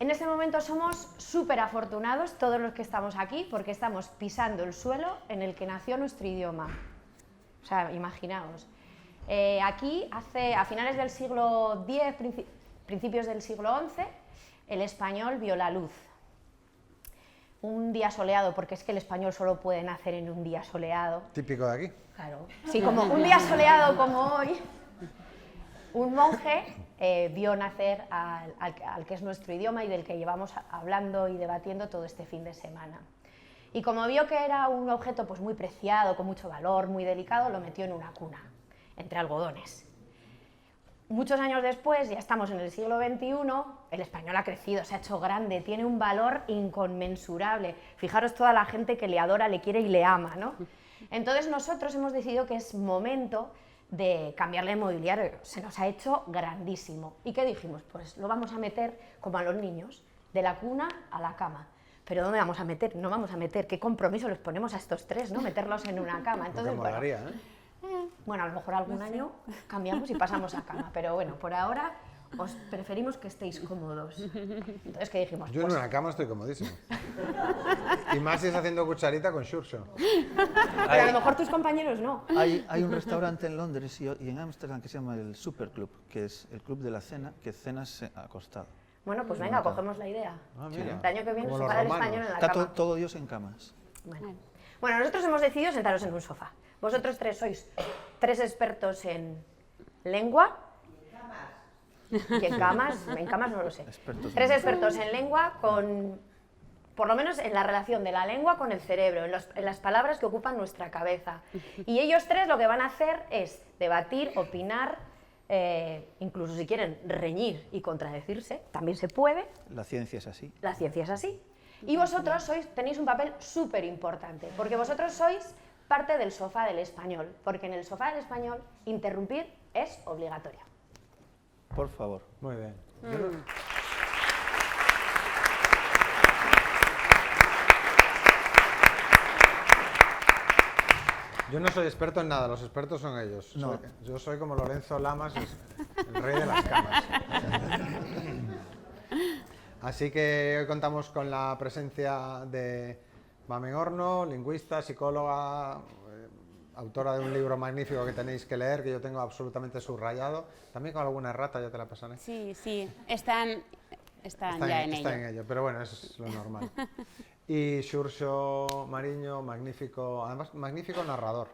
En este momento somos súper afortunados todos los que estamos aquí porque estamos pisando el suelo en el que nació nuestro idioma. O sea, imaginaos. Aquí, a finales del siglo X, principios del siglo XI, el español vio la luz. Un día soleado, porque es que el español solo puede nacer en un día soleado. Típico de aquí. Claro. Sí, como un día soleado como hoy, un monje vio nacer al que es nuestro idioma y del que llevamos hablando y debatiendo todo este fin de semana. Y como vio que era un objeto pues, muy preciado, con mucho valor, muy delicado, lo metió en una cuna, entre algodones. Muchos años después, ya estamos en el siglo XXI, el español ha crecido, se ha hecho grande, tiene un valor inconmensurable. Fijaros toda la gente que le adora, le quiere y le ama, ¿no? Entonces nosotros hemos decidido que es momento de cambiarle el mobiliario, se nos ha hecho grandísimo. ¿Y qué dijimos? Pues lo vamos a meter como a los niños, de la cuna a la cama. ¿Pero dónde vamos a meter? No vamos a meter, ¿qué compromiso les ponemos a estos tres, ¿no? Meterlos en una cama. Entonces, molaría, bueno, a lo mejor algún año cambiamos y pasamos a cama, pero bueno, por ahora os preferimos que estéis cómodos. Entonces, ¿qué dijimos? Yo en una cama estoy comodísimo. Y más si es haciendo cucharita con Xurxo. Pero a lo mejor tus compañeros no. Hay un restaurante en Londres y en Ámsterdam que se llama el Superclub, que es el club de la cena, que cenas acostado. Bueno, pues venga, cogemos la idea. Mira. El año que viene Como se los va el romanos. español en la Está cama. todo Dios en camas. Bueno, nosotros hemos decidido sentaros en un sofá. Vosotros tres sois tres expertos en lengua. Y en camas no lo sé. Tres expertos en lengua, por lo menos en la relación de la lengua con el cerebro, en las palabras que ocupan nuestra cabeza. Y ellos tres lo que van a hacer es debatir, opinar, incluso si quieren reñir y contradecirse, también se puede. La ciencia es así. La ciencia es así. Y vosotros tenéis un papel súper importante, porque vosotros sois parte del sofá del español, porque en el sofá del español interrumpir es obligatorio. Por favor. Muy bien. Yo no soy experto en nada, los expertos son ellos. No. Yo soy como Lorenzo Lamas, el rey de las camas. Así que hoy contamos con la presencia de Mamen Horno, lingüista, psicóloga, autora de un libro magnífico que tenéis que leer, que yo tengo absolutamente subrayado. También con alguna errata, ya te la pasaré. Sí, están ya en ello. Está en ello, pero bueno, eso es lo normal. Y Xurxo Mariño, magnífico, además magnífico narrador.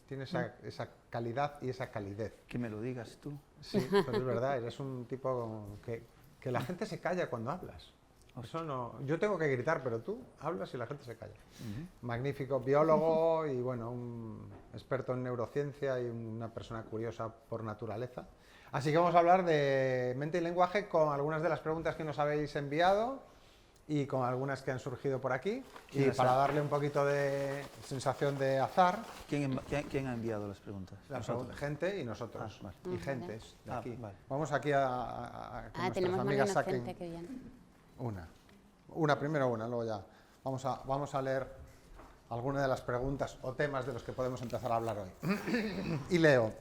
Tiene esa calidad y esa calidez. Que me lo digas tú. Sí, pero es verdad, eres un tipo que la gente se calla cuando hablas. Eso no, yo tengo que gritar, pero tú hablas y la gente se calla. Magnífico biólogo y bueno, un experto en neurociencia y una persona curiosa por naturaleza. Así que vamos a hablar de mente y lenguaje con algunas de las preguntas que nos habéis enviado y con algunas que han surgido por aquí. Y para darle un poquito de sensación de azar. ¿Quién ha enviado las preguntas? Gente y nosotros. Ah, vale. Y gentes de aquí. Vale. Vamos aquí a que nuestras tenemos amigas una saquen inocente, qué bien. primero una, luego ya. Vamos a leer algunas de las preguntas o temas de los que podemos empezar a hablar hoy. Y leo.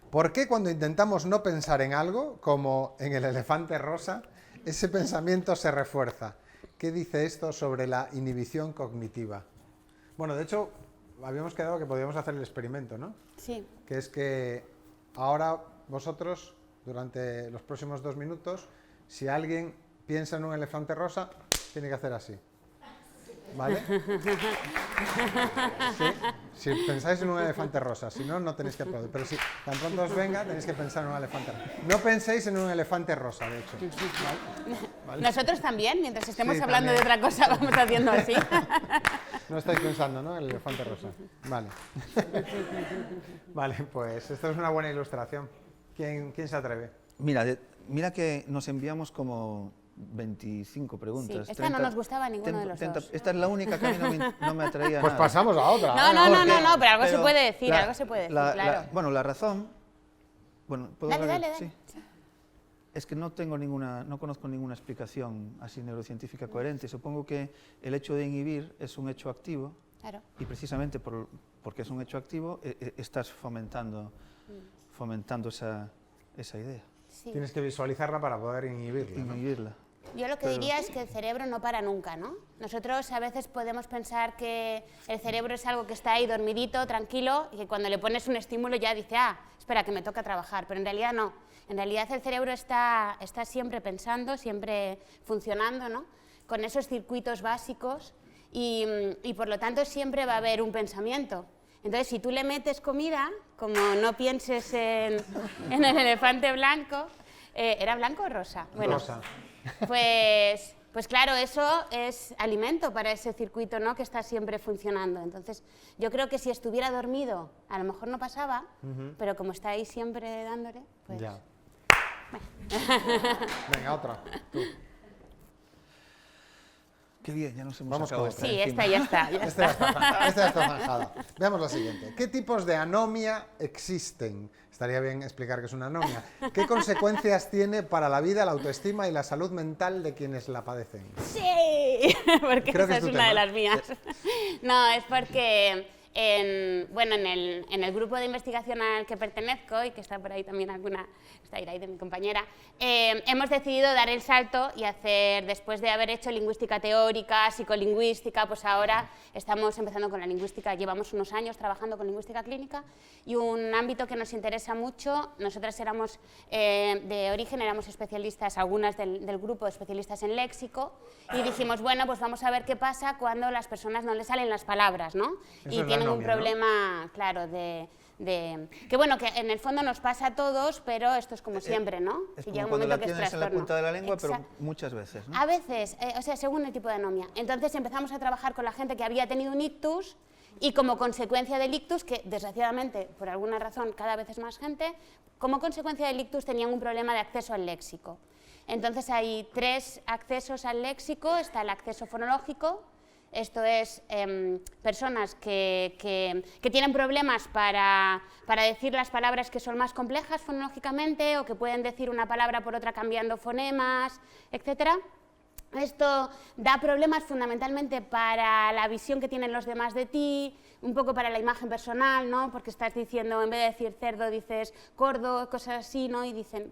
¿Por qué cuando intentamos no pensar en algo, como en el elefante rosa, ese pensamiento se refuerza? ¿Qué dice esto sobre la inhibición cognitiva? Bueno, de hecho, habíamos quedado que podíamos hacer el experimento, ¿no? Sí. Que es que ahora vosotros, durante los próximos 2 minutos, si alguien piensa en un elefante rosa, tiene que hacer así. ¿Vale? ¿Sí? Si pensáis en un elefante rosa, si no, no tenéis que aplaudir. Pero si tan pronto os venga, tenéis que pensar en un elefante rosa. No penséis en un elefante rosa, de hecho. ¿Vale? Nosotros también, mientras estemos Sí, hablando también. de otra cosa, vamos haciendo así. No estáis pensando, ¿no? En el elefante rosa. Vale. Vale, pues esto es una buena ilustración. ¿Quién se atreve? Mira que nos enviamos como 25 preguntas. Sí, esta no nos gustaba a ninguno de los dos. Esta es la única que a mí no me atraía Pues nada. pasamos a otra. No, pero algo se puede decir, claro. Bueno, la razón... Bueno, ¿puedo Dale, hablar? dale. Sí. Es que no conozco ninguna explicación así neurocientífica coherente. Supongo que el hecho de inhibir es un hecho activo. Claro. Y precisamente porque es un hecho activo, estás fomentando esa idea. Sí. Tienes que visualizarla para poder inhibirla. Yo lo que diría es que el cerebro no para nunca, ¿no? Nosotros a veces podemos pensar que el cerebro es algo que está ahí dormidito, tranquilo, y que cuando le pones un estímulo ya dice, espera, que me toca trabajar, pero en realidad no. En realidad el cerebro está siempre pensando, siempre funcionando, ¿no? Con esos circuitos básicos y por lo tanto siempre va a haber un pensamiento. Entonces, si tú le metes comida, como no pienses en el elefante blanco, ¿era blanco o rosa? Bueno, Rosa. Pues claro, eso es alimento para ese circuito, ¿no? Que está siempre funcionando. Entonces, yo creo que si estuviera dormido, a lo mejor no pasaba, pero como está ahí siempre dándole, pues... Ya. Bueno. Venga, otra. Tú. Qué bien, ya nos hemos Vamos sacado con otra. Sí, esta ya está. Esta ya está zanjada. Veamos la siguiente. ¿Qué tipos de anomia existen? Estaría bien explicar qué es una anomia. ¿Qué consecuencias tiene para la vida, la autoestima y la salud mental de quienes la padecen? Sí, porque Creo que esa es una de las mías. No, es porque en el grupo de investigación al que pertenezco, y que está por ahí también está Irai de mi compañera, hemos decidido dar el salto y hacer, después de haber hecho lingüística teórica, psicolingüística, pues ahora estamos empezando con la lingüística, llevamos unos años trabajando con lingüística clínica y un ámbito que nos interesa mucho. Nosotras éramos, de origen éramos especialistas, algunas del grupo especialistas en léxico, y dijimos, bueno, pues vamos a ver qué pasa cuando a las personas no les salen las palabras, ¿no? Y tienen un problema, ¿no? Claro, que bueno, que en el fondo nos pasa a todos, pero esto es como siempre, ¿no? Es que como llega un cuando momento la que es tienes en la trastorno. punta de la lengua, pero muchas veces, ¿no? A veces, o sea, según el tipo de anomia. Entonces empezamos a trabajar con la gente que había tenido un ictus y como consecuencia del ictus, que desgraciadamente, por alguna razón, cada vez es más gente, como consecuencia del ictus tenían un problema de acceso al léxico. Entonces hay 3 accesos al léxico. Está el acceso fonológico. Esto es personas que tienen problemas para decir las palabras que son más complejas fonológicamente, o que pueden decir una palabra por otra cambiando fonemas, etc. Esto da problemas fundamentalmente para la visión que tienen los demás de ti, un poco para la imagen personal, ¿no? Porque estás diciendo, en vez de decir cerdo, dices cordo, cosas así, ¿no? Y dicen...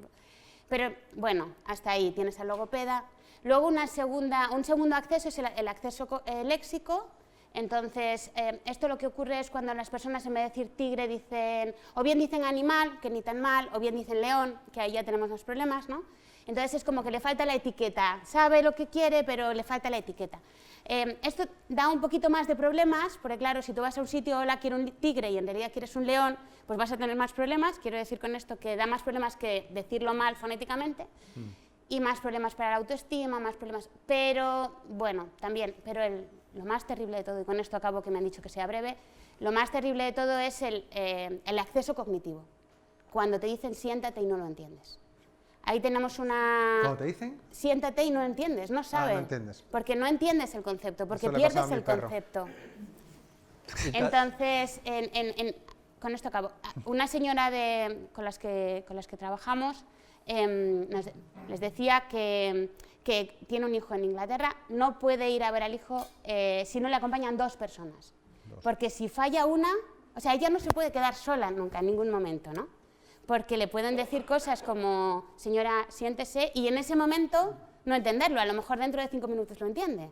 Pero bueno, hasta ahí tienes al logopeda. Luego un segundo acceso es el acceso léxico. Entonces, esto lo que ocurre es cuando las personas en vez de decir tigre dicen, o bien dicen animal, que ni tan mal, o bien dicen león, que ahí ya tenemos más problemas, ¿no? Entonces es como que le falta la etiqueta, sabe lo que quiere, pero le falta la etiqueta. Esto da un poquito más de problemas, porque claro, si tú vas a un sitio, hola, quiero un tigre, y en realidad quieres un león, pues vas a tener más problemas. Quiero decir con esto que da más problemas que decirlo mal fonéticamente, y más problemas para la autoestima, más problemas, pero bueno, también, pero lo más terrible de todo, y con esto acabo, que me han dicho que sea breve, lo más terrible de todo es el acceso cognitivo, cuando te dicen siéntate y no lo entiendes. Ahí tenemos una... ¿Cómo te dicen? Siéntate y no entiendes, no sabes. No entiendes. Porque no entiendes el concepto, porque pierdes el concepto. Entonces, con esto acabo. Una señora con las que trabajamos les decía que tiene un hijo en Inglaterra, no puede ir a ver al hijo si no le acompañan 2 personas. Porque si falla una, o sea, ella no se puede quedar sola nunca, en ningún momento, ¿no? Porque le pueden decir cosas como, señora, siéntese, y en ese momento no entenderlo. A lo mejor dentro de 5 minutos lo entiende,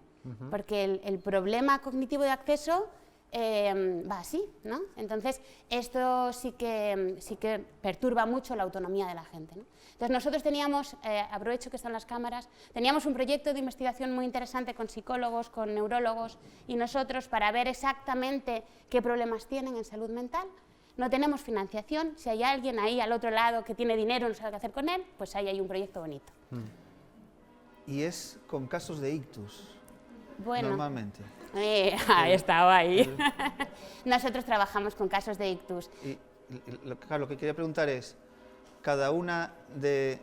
porque el problema cognitivo de acceso va así, ¿no? Entonces, esto sí que perturba mucho la autonomía de la gente, ¿no? Entonces, nosotros teníamos, aprovecho que están las cámaras, teníamos un proyecto de investigación muy interesante con psicólogos, con neurólogos y nosotros para ver exactamente qué problemas tienen en salud mental. No tenemos financiación. Si hay alguien ahí al otro lado que tiene dinero y no sabe qué hacer con él, pues ahí hay un proyecto bonito. Y es con casos de ictus, bueno, normalmente. Estaba ahí. Nosotros trabajamos con casos de ictus. Y claro, lo que quería preguntar es, cada uno de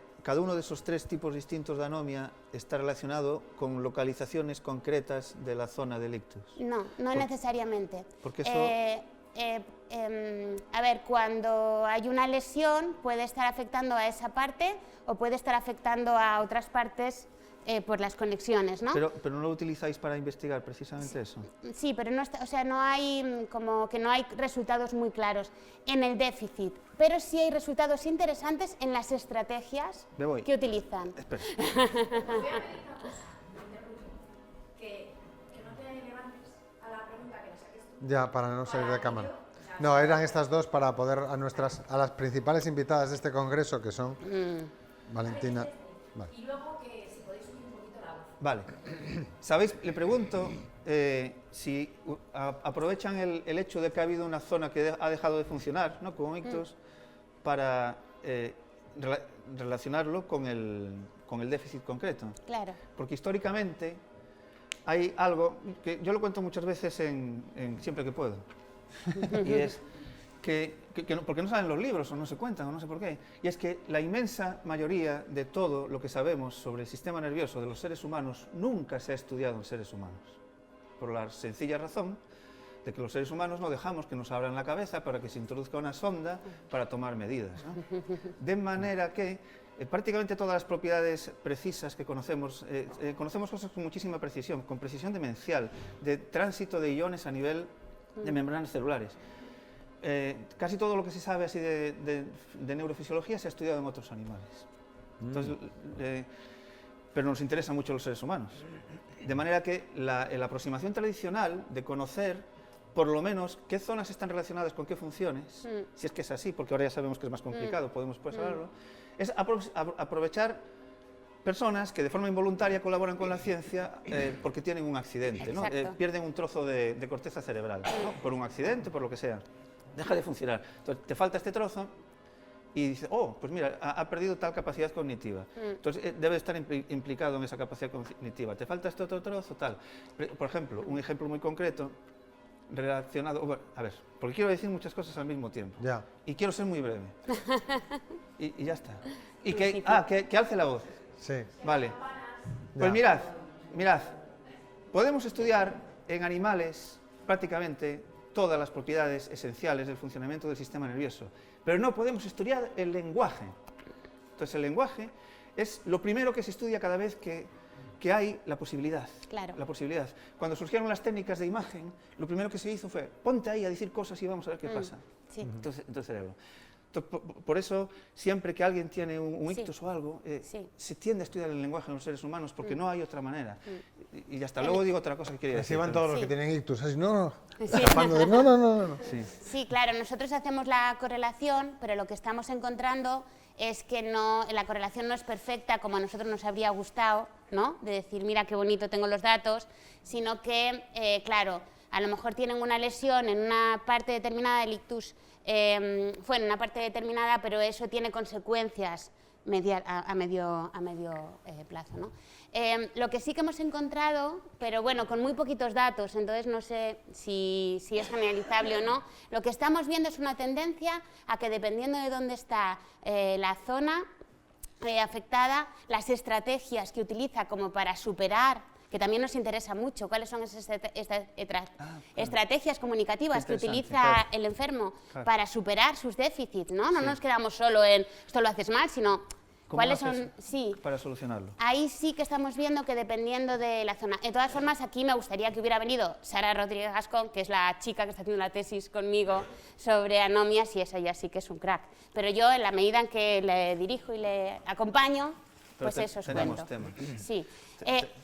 esos 3 tipos distintos de anomia está relacionado con localizaciones concretas de la zona del ictus. No necesariamente. Porque eso... a ver, cuando hay una lesión puede estar afectando a esa parte o puede estar afectando a otras partes por las conexiones, ¿no? Pero no lo utilizáis para investigar precisamente eso. Sí, pero no, o sea, no hay como que no hay resultados muy claros en el déficit, pero sí hay resultados interesantes en las estrategias que utilizan. Espera. Ya, para no salir de cámara. No, eran estas dos para poder a las principales invitadas de este congreso, que son Valentina. Vale. Y luego que si podéis subir un poquito la voz. Vale. ¿Sabéis? Le pregunto si aprovechan el hecho de que ha habido una zona que ha dejado de funcionar, ¿no? Con ictus, para relacionarlo con el déficit concreto. Claro. Porque históricamente hay algo que yo lo cuento muchas veces siempre que puedo, y es porque no salen los libros o no se cuentan o no sé por qué, y es que la inmensa mayoría de todo lo que sabemos sobre el sistema nervioso de los seres humanos nunca se ha estudiado en seres humanos, por la sencilla razón de que los seres humanos no dejamos que nos abran la cabeza para que se introduzca una sonda para tomar medidas, ¿no? De manera que prácticamente todas las propiedades precisas que conocemos, conocemos cosas con muchísima precisión, con precisión demencial, de tránsito de iones a nivel de membranas celulares. Casi todo lo que se sabe así de neurofisiología se ha estudiado en otros animales. Entonces, pero nos interesan mucho los seres humanos. De manera que la aproximación tradicional de conocer por lo menos qué zonas están relacionadas con qué funciones, si es que es así, porque ahora ya sabemos que es más complicado, podemos pues hablarlo, es aprovechar personas que de forma involuntaria colaboran con la ciencia porque tienen un accidente, ¿no? Pierden un trozo de corteza cerebral, ¿no? Por un accidente, por lo que sea, deja de funcionar. Entonces, te falta este trozo y dices, oh, pues mira, ha perdido tal capacidad cognitiva. Entonces, debe estar implicado en esa capacidad cognitiva. Te falta este otro trozo, tal. Por ejemplo, un ejemplo muy concreto, relacionado, bueno, a ver, porque quiero decir muchas cosas al mismo tiempo. Ya. Y quiero ser muy breve. Y ya está. Y que alce la voz. Sí. Vale. Pues mirad, podemos estudiar en animales prácticamente todas las propiedades esenciales del funcionamiento del sistema nervioso, pero no podemos estudiar el lenguaje. Entonces el lenguaje es lo primero que se estudia cada vez que hay la posibilidad. Claro. La posibilidad. Cuando surgieron las técnicas de imagen, lo primero que se hizo fue, ponte ahí a decir cosas y vamos a ver qué pasa. Sí. Entonces, cerebro. Por eso, siempre que alguien tiene un ictus o algo, se tiende a estudiar el lenguaje en los seres humanos, porque no hay otra manera. Y ya está. Luego digo otra cosa que quería decir. Así van todos los que tienen ictus. Así, no. Sí. Sí, claro, nosotros hacemos la correlación, pero lo que estamos encontrando es que la correlación no es perfecta como a nosotros nos habría gustado, ¿no? De decir, mira qué bonito tengo los datos, sino que, claro, a lo mejor tienen una lesión en una parte determinada del ictus, fue en una parte determinada, pero eso tiene consecuencias a medio plazo, ¿no? Lo que sí que hemos encontrado, pero bueno, con muy poquitos datos, entonces no sé si es generalizable o no, lo que estamos viendo es una tendencia a que dependiendo de dónde está la zona afectada, las estrategias que utiliza como para superar, que también nos interesa mucho, cuáles son esas estrategias comunicativas que utiliza el enfermo para superar sus déficits, ¿no? No nos quedamos solo en esto lo haces mal, sino cuáles son, para solucionarlo. Ahí sí que estamos viendo que dependiendo de la zona. De todas formas, aquí me gustaría que hubiera venido Sara Rodríguez Gascón, que es la chica que está haciendo la tesis conmigo sobre anomias, y esa ya sí que es un crack. Pero yo, en la medida en que le dirijo y le acompaño, pues eso os cuento. Sí.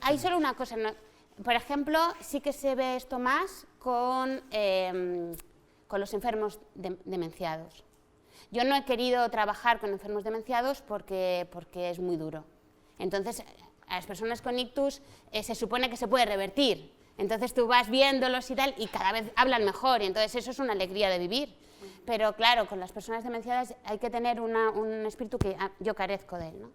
Hay solo una cosa, ¿no? Por ejemplo, sí que se ve esto más con los enfermos demenciados. Yo no he querido trabajar con enfermos demenciados porque es muy duro. Entonces, a las personas con ictus se supone que se puede revertir. Entonces tú vas viéndolos y tal, y cada vez hablan mejor, y entonces eso es una alegría de vivir. Pero claro, con las personas demenciadas hay que tener un espíritu que yo carezco de él, ¿no?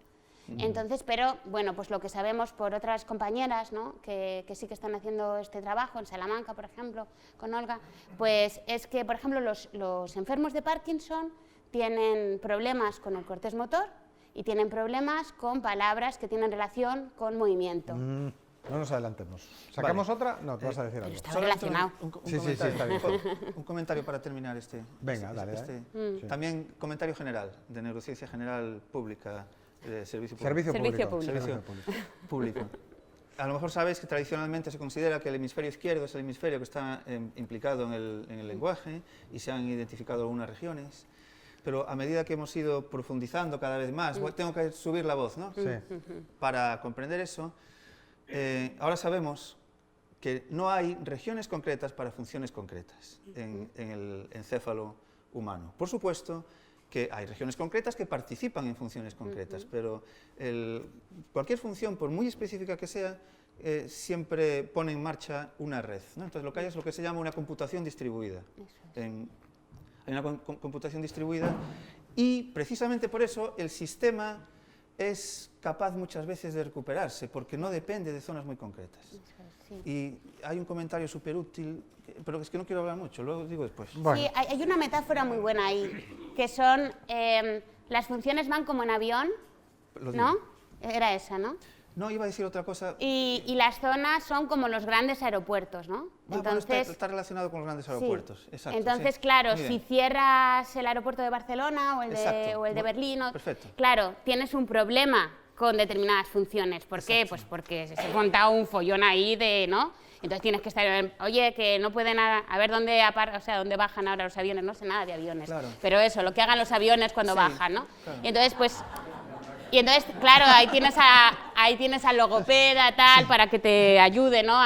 Entonces, pero bueno, pues lo que sabemos por otras compañeras, ¿no? que sí que están haciendo este trabajo, en Salamanca, por ejemplo, con Olga, pues es que, por ejemplo, los enfermos de Parkinson tienen problemas con el cortés motor y tienen problemas con palabras que tienen relación con movimiento. No nos adelantemos. ¿Sacamos otra? No, te vas a decir algo. Está relacionado. Sí, está bien. Un comentario para terminar este. Venga, dale. También comentario general, de neurociencia general pública. servicio público. Servicio Servicio público. público. Servicio público. A lo mejor sabéis que tradicionalmente se considera que el hemisferio izquierdo es el hemisferio que está implicado en el lenguaje y se han identificado algunas regiones, pero a medida que hemos ido profundizando cada vez más, tengo que subir la voz, ¿no? Sí. Para comprender eso, ahora sabemos que no hay regiones concretas para funciones concretas en el encéfalo humano. Por supuesto que hay regiones concretas que participan en funciones concretas, pero cualquier función, por muy específica que sea, siempre pone en marcha una red, ¿no? Entonces lo que hay es lo que se llama una computación distribuida. Hay una computación distribuida y precisamente por eso el sistema es capaz muchas veces de recuperarse, porque no depende de zonas muy concretas. Y hay un comentario súper útil, pero es que no quiero hablar mucho, luego digo después. Bueno. Sí, hay una metáfora muy buena ahí, que son, las funciones van como en avión, Lo ¿no? digo. Era esa, ¿no? No, iba a decir otra cosa. Y las zonas son como los grandes aeropuertos, ¿no? Bueno, está relacionado con los grandes aeropuertos. Sí. Exacto, Entonces, sí. claro, Muy si bien. cierras el aeropuerto de Barcelona o el Exacto. de Berlín, Perfecto. claro, tienes un problema con determinadas funciones. ¿Por qué? Pues porque se monta un follón ahí de, ¿no? Entonces tienes que estar, oye, que no pueden, a ver dónde dónde bajan ahora los aviones, no sé nada de aviones, Claro. pero eso, lo que hagan los aviones cuando Sí, bajan, ¿no? claro. Y entonces, pues, claro, ahí tienes al logopeda, tal, para que te ayude, ¿no?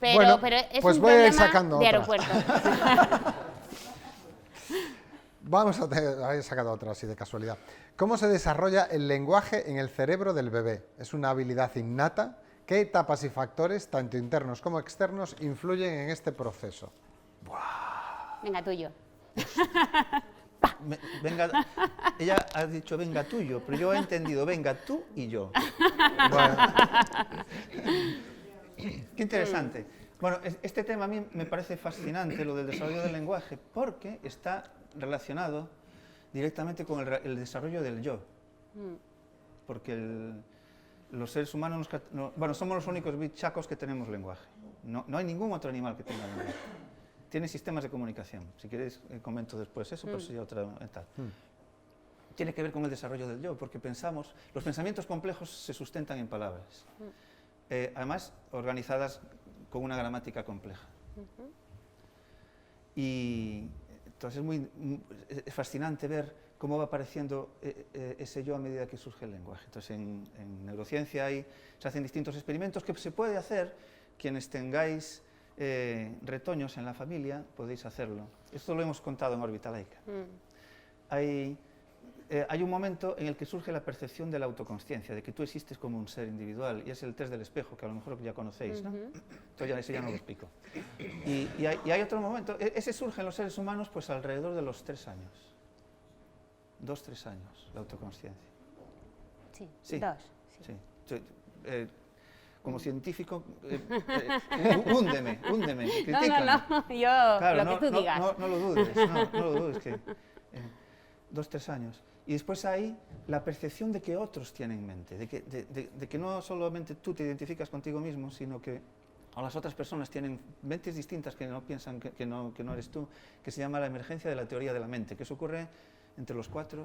Bueno, pero es pues un voy a ir problema sacando de otra. aeropuerto. Vamos a haber sacado otra así de casualidad. ¿Cómo se desarrolla el lenguaje en el cerebro del bebé? ¿Es una habilidad innata? ¿Qué etapas y factores, tanto internos como externos, influyen en este proceso? Venga, tuyo. Venga, ella ha dicho venga tuyo, pero yo he entendido venga tú y yo. Bueno, Qué interesante. Bueno, este tema a mí me parece fascinante, lo del desarrollo del lenguaje, porque está relacionado directamente con el desarrollo del yo. Porque los seres humanos, somos los únicos bichacos que tenemos lenguaje. No hay ningún otro animal que tenga lenguaje. Tiene sistemas de comunicación. Si queréis, comento después eso, pero sería otra etapa. Tiene que ver con el desarrollo del yo, porque los pensamientos complejos se sustentan en palabras. Además, organizadas con una gramática compleja. Y entonces es fascinante ver cómo va apareciendo ese yo a medida que surge el lenguaje. Entonces, en neurociencia se hacen distintos experimentos que se puede hacer. Quienes tengáis retoños en la familia, podéis hacerlo. Esto lo hemos contado en órbita laica. Hay un momento en el que surge la percepción de la autoconsciencia, de que tú existes como un ser individual, y es el test del espejo, que a lo mejor ya conocéis, ¿no? Entonces ese ya no lo explico. Y hay otro momento, ese surge en los seres humanos pues alrededor de los 3 años. 2-3 años, la autoconsciencia. Sí, Sí. 2. Sí. Como científico, húndeme, critícame. No, yo, Claro, lo que tú digas. No lo dudes, no lo dudes, que 2-3 años. Y después hay la percepción de que otros tienen en mente, de que no solamente tú te identificas contigo mismo, sino que las otras personas tienen mentes distintas que no piensan que no eres tú, que se llama la emergencia de la teoría de la mente, que eso ocurre entre los 4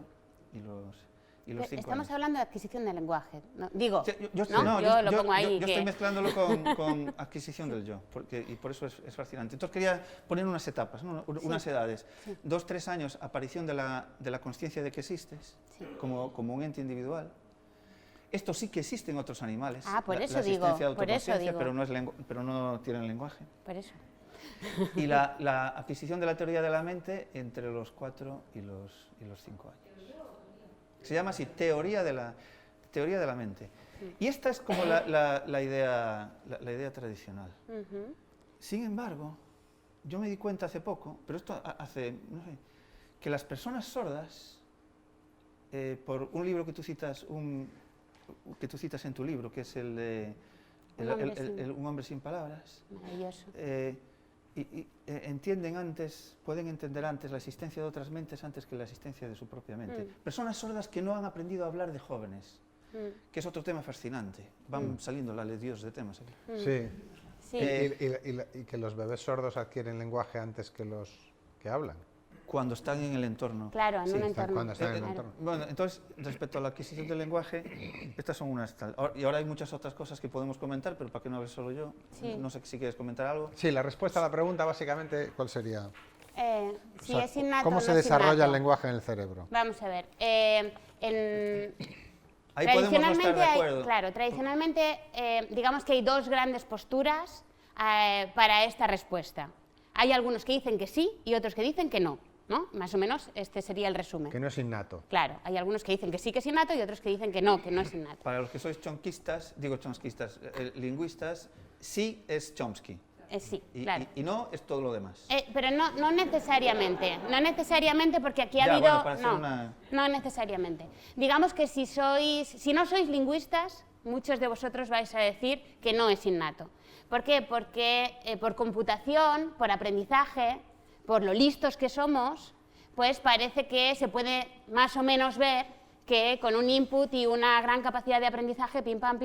y los 5 Estamos años. hablando de adquisición del lenguaje. ¿No? Digo, Sí, yo lo pongo ahí. Yo estoy mezclándolo con adquisición del yo, y por eso es fascinante. Entonces quería poner unas etapas, ¿no? Unas edades. 2-3 años, aparición de la consciencia de que existes, como un ente individual. Esto sí que existe en otros animales. Por eso la digo, existencia de por eso autoconsciencia, digo. pero no tienen lenguaje. Por eso. Y la adquisición de la teoría de la mente entre los 4 y los 5 años. Se llama así, teoría de la mente. Y esta es como la idea tradicional. Sin embargo, yo me di cuenta hace poco, pero esto hace, no sé, que las personas sordas, por un libro que tú citas en tu libro, que es el de Un hombre sin palabras, Maravilloso. pueden entender antes la existencia de otras mentes antes que la existencia de su propia mente. Personas sordas que no han aprendido a hablar de jóvenes, que es otro tema fascinante. Van saliendo la Dios de temas aquí. sí. Sí. Y que los bebés sordos adquieren lenguaje antes que los que hablan. cuando están en el entorno. Claro, en Sí, un están entorno. cuando están en el Claro. entorno. Bueno, entonces, respecto a la adquisición del lenguaje, estas son unas tal. Y ahora hay muchas otras cosas que podemos comentar, pero para que no hable solo yo, Sí. no sé si quieres comentar algo. Sí, la respuesta a la pregunta básicamente, ¿cuál sería? Si O sea, es innato ¿cómo o se no es desarrolla innato. el lenguaje en el cerebro? Vamos a ver. Ahí podemos no estar de Tradicionalmente acuerdo. claro, tradicionalmente digamos que hay dos grandes posturas para esta respuesta. Hay algunos que dicen que sí y otros que dicen que no, ¿no? Más o menos este sería el resumen. Que no es innato. Claro, hay algunos que dicen que sí que es innato y otros que dicen que no es innato. Para los que sois chomskistas, lingüistas, sí es Chomsky. Sí, Y, claro. y no es todo lo demás. Pero no necesariamente, porque aquí ha Ya, habido... bueno, para hacer una- no necesariamente. Digamos que si no sois lingüistas, muchos de vosotros vais a decir que no es innato. ¿Por qué? Porque por computación, por aprendizaje, por lo listos que somos, pues parece que se puede más o menos ver que con un input y una gran capacidad de aprendizaje, pim pam,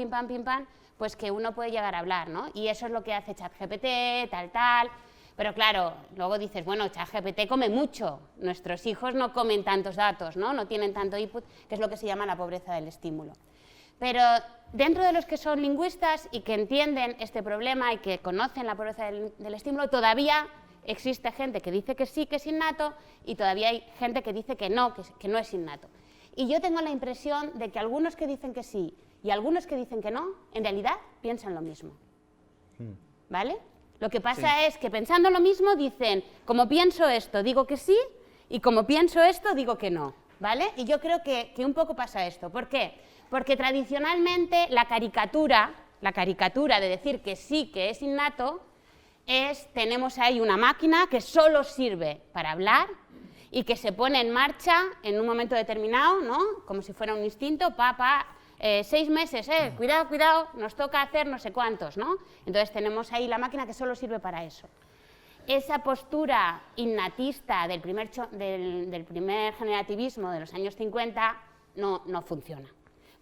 pues que uno puede llegar a hablar, ¿no? Y eso es lo que hace ChatGPT, tal. Pero claro, luego dices, bueno, ChatGPT come mucho, nuestros hijos no comen tantos datos, ¿no? No tienen tanto input, que es lo que se llama la pobreza del estímulo. Pero dentro de los que son lingüistas y que entienden este problema y que conocen la pobreza del estímulo, todavía existe gente que dice que sí, que es innato, y todavía hay gente que dice que no es innato. Y yo tengo la impresión de que algunos que dicen que sí y algunos que dicen que no, en realidad piensan lo mismo. ¿Vale? Lo que pasa es que pensando lo mismo dicen, como pienso esto, digo que sí, y como pienso esto, digo que no. ¿Vale? Y yo creo que un poco pasa esto. ¿Por qué? Porque tradicionalmente la caricatura de decir que sí, que es innato, tenemos ahí una máquina que solo sirve para hablar y que se pone en marcha en un momento determinado, ¿no? Como si fuera un instinto, 6 meses, cuidado, nos toca hacer no sé cuántos, ¿no? Entonces tenemos ahí la máquina que solo sirve para eso. Esa postura innatista del primer generativismo de los años 50 no funciona,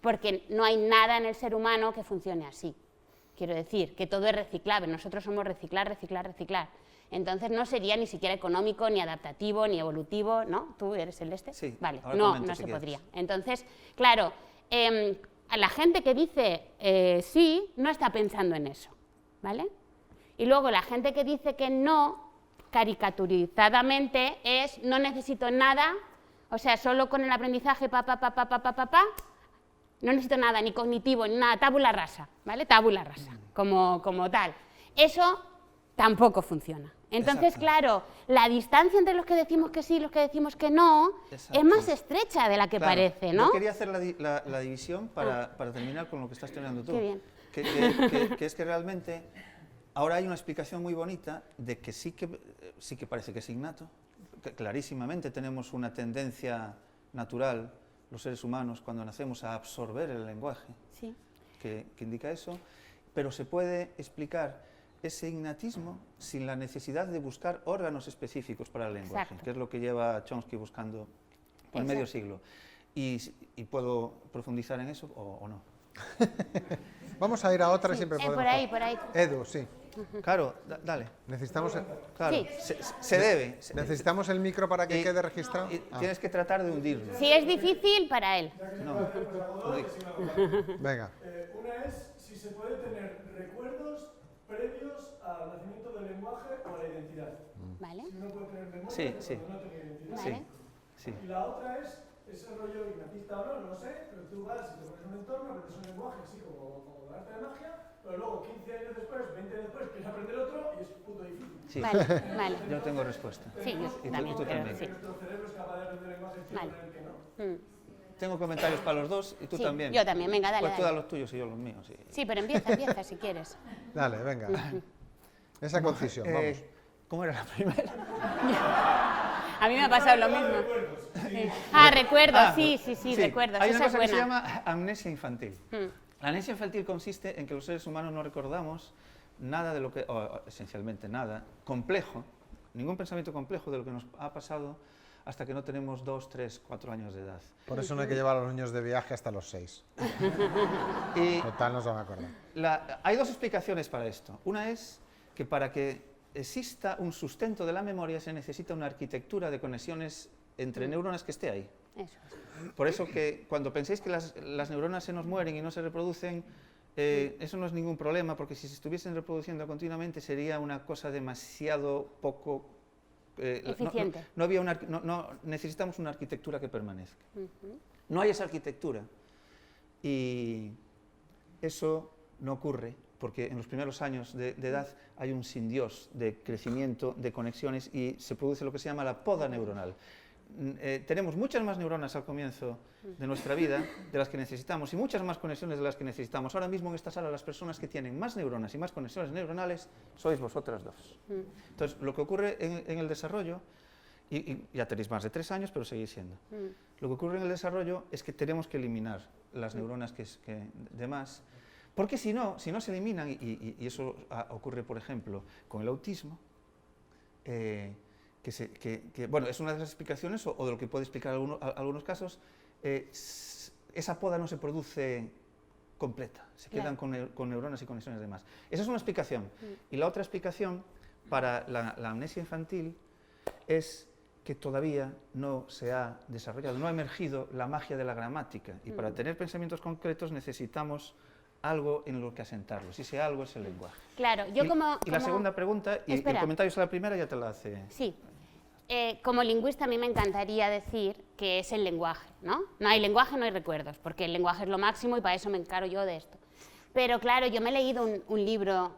porque no hay nada en el ser humano que funcione así. Quiero decir, que todo es reciclable, nosotros somos reciclar. Entonces no sería ni siquiera económico, ni adaptativo, ni evolutivo, ¿no? ¿Tú eres el este? Sí, vale, ahora no comento, si se quieres. podría. Entonces, claro, a la gente que dice sí, no está pensando en eso, ¿vale? Y luego la gente que dice que no, caricaturizadamente, no necesito nada, o sea, solo con el aprendizaje, no necesito nada, ni cognitivo, ni nada, tabula rasa, ¿vale? Tabula rasa, como tal. Eso tampoco funciona. Entonces, Exacto. claro, la distancia entre los que decimos que sí y los que decimos que no Exacto. es más estrecha de la que Claro, parece, ¿no? Yo quería hacer la división para terminar con lo que estás terminando tú. Qué bien. Que es que realmente ahora hay una explicación muy bonita de que sí que parece que es innato. Que clarísimamente tenemos una tendencia natural, los seres humanos, cuando nacemos, a absorber el lenguaje, Sí. que indica eso, pero se puede explicar ese innatismo sin la necesidad de buscar órganos específicos para el lenguaje, Exacto. que es lo que lleva Chomsky buscando por Exacto. medio siglo. Y puedo profundizar en eso o no. Vamos a ir a otra y siempre podemos... por ahí. Edu, sí. Claro, dale. Necesitamos, Claro, Sí. se debe. necesitamos el micro para que Y- quede registrado. y Ah, tienes que tratar de hundirlo. Si es difícil, para él. No. venga. Una es si se puede tener recuerdos previos al nacimiento del lenguaje o a la identidad. ¿Vale? Si uno puede tener memoria, Sí, pero sí. no tener identidad. Vale. Sí. Y la otra es ese rollo innatista o no lo sé, pero tú vas y te pones un entorno, aprendes un lenguaje así como el arte de magia, pero luego 15 años después, 20 años después, quieres aprender otro y es puto difícil. Sí. Vale. Yo tengo respuesta. Sí, yo tú también creo, también. sí. Nuestro cerebro es capaz de aprender lenguajes y Vale. aprender que no. Tengo comentarios para los dos y tú Sí, también. yo también, venga, dale, Pues tú da dale. los tuyos y yo los míos. Sí. Sí, pero empieza si quieres. Dale, venga. Esa concisión, vamos. ¿Cómo era la primera? A mí me ha pasado lo mismo. Sí. Ah, recuerdos, sí, recuerdos. Hay Esa una es cosa que se buena. llama amnesia infantil. La amnesia infantil consiste en que los seres humanos no recordamos nada de lo que, o esencialmente nada, complejo, ningún pensamiento complejo de lo que nos ha pasado hasta que no tenemos 2, 3, 4 años de edad. Por eso no hay que llevar a los niños de viaje hasta los 6. Y Total, no se van a acordar. hay dos explicaciones para esto. Una es que para que exista un sustento de la memoria se necesita una arquitectura de conexiones entre neuronas que esté ahí. Eso es. Por eso que cuando penséis que las neuronas se nos mueren y no se reproducen, eso no es ningún problema, porque si se estuviesen reproduciendo continuamente sería una cosa demasiado poco... eficiente. Necesitamos una arquitectura que permanezca. No hay esa arquitectura y eso no ocurre porque en los primeros años de edad hay un sin Dios de crecimiento, de conexiones y se produce lo que se llama la poda neuronal. Tenemos muchas más neuronas al comienzo de nuestra vida de las que necesitamos y muchas más conexiones de las que necesitamos. Ahora mismo en esta sala las personas que tienen más neuronas y más conexiones neuronales sois vosotras dos. Entonces, lo que ocurre en el desarrollo, y ya tenéis más de 3 años, pero seguís siendo, lo que ocurre en el desarrollo es que tenemos que eliminar las neuronas que de más, porque si no se eliminan, y eso ocurre, por ejemplo, con el autismo, bueno, es una de las explicaciones, o de lo que puede explicar algunos casos, esa poda no se produce completa, se quedan con neuronas y conexiones de más. Esa es una explicación. Y la otra explicación para la amnesia infantil es que todavía no se ha desarrollado, no ha emergido la magia de la gramática. Y para tener pensamientos concretos necesitamos algo en lo que asentarlos, y ese algo es el lenguaje. Claro, yo y la segunda pregunta, y el comentario sobre la primera ya te la hace... Sí. Como lingüista a mí me encantaría decir que es el lenguaje, ¿no? No hay lenguaje, no hay recuerdos, porque el lenguaje es lo máximo y para eso me encaro yo de esto. Pero claro, yo me he leído un libro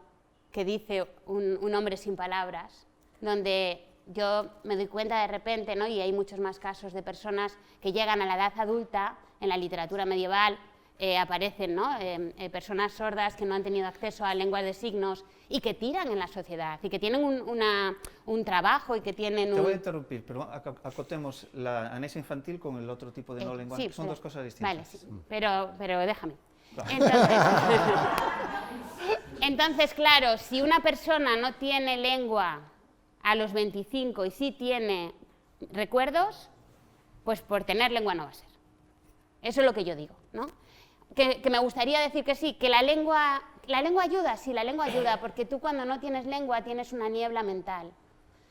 que dice un hombre sin palabras, donde yo me doy cuenta de repente, ¿no? Y hay muchos más casos de personas que llegan a la edad adulta, en la literatura medieval, aparecen, ¿no? Personas sordas que no han tenido acceso a lenguas de signos y que tiran en la sociedad y que tienen un trabajo y que tienen Te voy a interrumpir, pero acotemos la amnesia infantil con el otro tipo de no lenguaje, sí, que son dos cosas distintas. Vale, sí, pero déjame. Vale. Entonces, claro, si una persona no tiene lengua a los 25 y sí tiene recuerdos, pues por tener lengua no va a ser. Eso es lo que yo digo, ¿no? Que me gustaría decir que sí, que la lengua ayuda, sí, la lengua ayuda, porque tú cuando no tienes lengua tienes una niebla mental.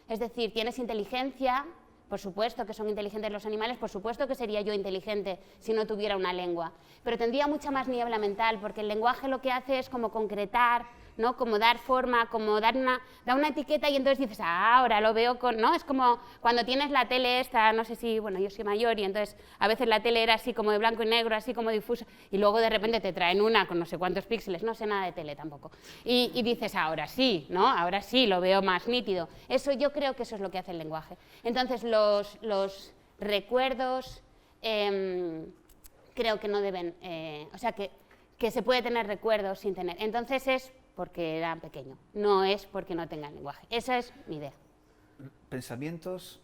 Es decir, tienes inteligencia, por supuesto que son inteligentes los animales, por supuesto que sería yo inteligente si no tuviera una lengua, pero tendría mucha más niebla mental, porque el lenguaje lo que hace es como concretar, ¿no? Como dar forma, como dar una etiqueta y entonces dices, ahora lo veo con, ¿no? Es como cuando tienes la tele esta, no sé si, bueno, yo soy mayor y entonces a veces la tele era así como de blanco y negro, así como difusa, y luego de repente te traen una con no sé cuántos píxeles, no sé nada de tele tampoco, y dices, ahora sí, ¿no? Ahora sí, lo veo más nítido. Eso yo creo que eso es lo que hace el lenguaje. Entonces los recuerdos creo que no deben, o sea que se puede tener recuerdos sin tener. Entonces es porque era pequeño, no es porque no tengan lenguaje. Esa es mi idea. Pensamientos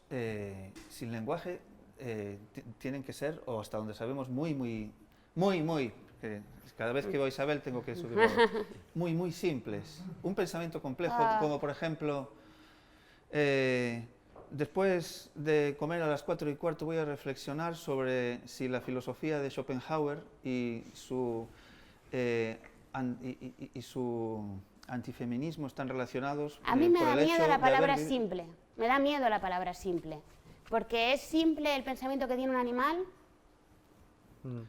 sin lenguaje tienen que ser, o hasta donde sabemos, muy, cada vez que veo a Isabel tengo que subir muy simples. Un pensamiento complejo, como por ejemplo, después de comer a las 4:15 voy a reflexionar sobre si la filosofía de Schopenhauer y su antifeminismo están relacionados. A mí me da miedo la palabra simple, me da miedo la palabra simple, porque es simple el pensamiento que tiene un animal,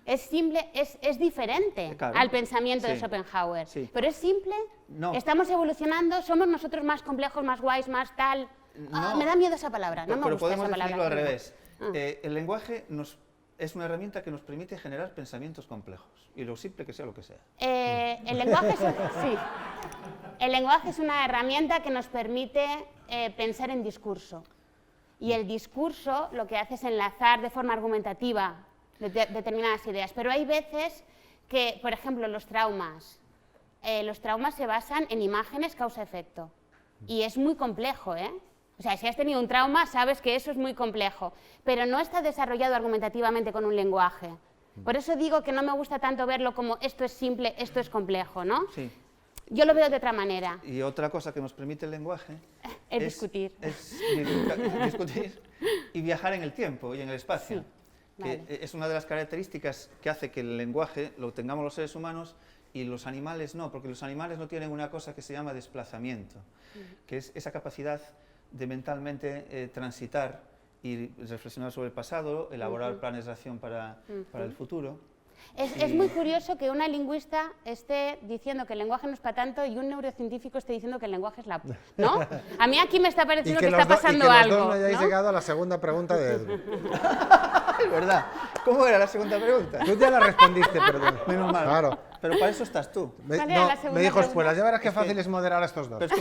es simple, es diferente claro, al pensamiento de sí, Schopenhauer, sí. Pero es simple, no. Estamos evolucionando, somos nosotros más complejos, más guays, más tal. No. Me da miedo esa palabra, no me pero gusta podemos esa palabra. definirlo al revés. El lenguaje es una herramienta que nos permite generar pensamientos complejos, y lo simple que sea lo que sea. El lenguaje sí. El lenguaje es una herramienta que nos permite pensar en discurso. Y el discurso lo que hace es enlazar de forma argumentativa determinadas ideas. Pero hay veces que, por ejemplo, los traumas se basan en imágenes causa-efecto. Y es muy complejo, ¿eh? O sea, si has tenido un trauma, sabes que eso es muy complejo, pero no está desarrollado argumentativamente con un lenguaje. Por eso digo que no me gusta tanto verlo como esto es simple, esto es complejo, ¿no? Sí. Yo lo veo de otra manera. Y otra cosa que nos permite el lenguaje es discutir. Es discutir y viajar en el tiempo y en el espacio. Sí. Vale. Que es una de las características que hace que el lenguaje lo tengamos los seres humanos y los animales no, porque los animales no tienen una cosa que se llama desplazamiento, que es esa capacidad de mentalmente transitar y reflexionar sobre el pasado, elaborar planes de acción para el futuro. Es muy curioso que una lingüista esté diciendo que el lenguaje no es para tanto y un neurocientífico esté diciendo que el lenguaje es la... ¿no? A mí aquí me está pareciendo que está pasando algo. Y que los dos no hayáis ¿no? llegado a la segunda pregunta de Edu. Es verdad. ¿Cómo era la segunda pregunta? Tú ya la respondiste, perdón. Menos mal. Claro. Pero para eso estás tú. ¿Cuál era la segunda Me dijo, pregunta? pues las llevarás que Es que- fácil es moderar a estos dos. Pero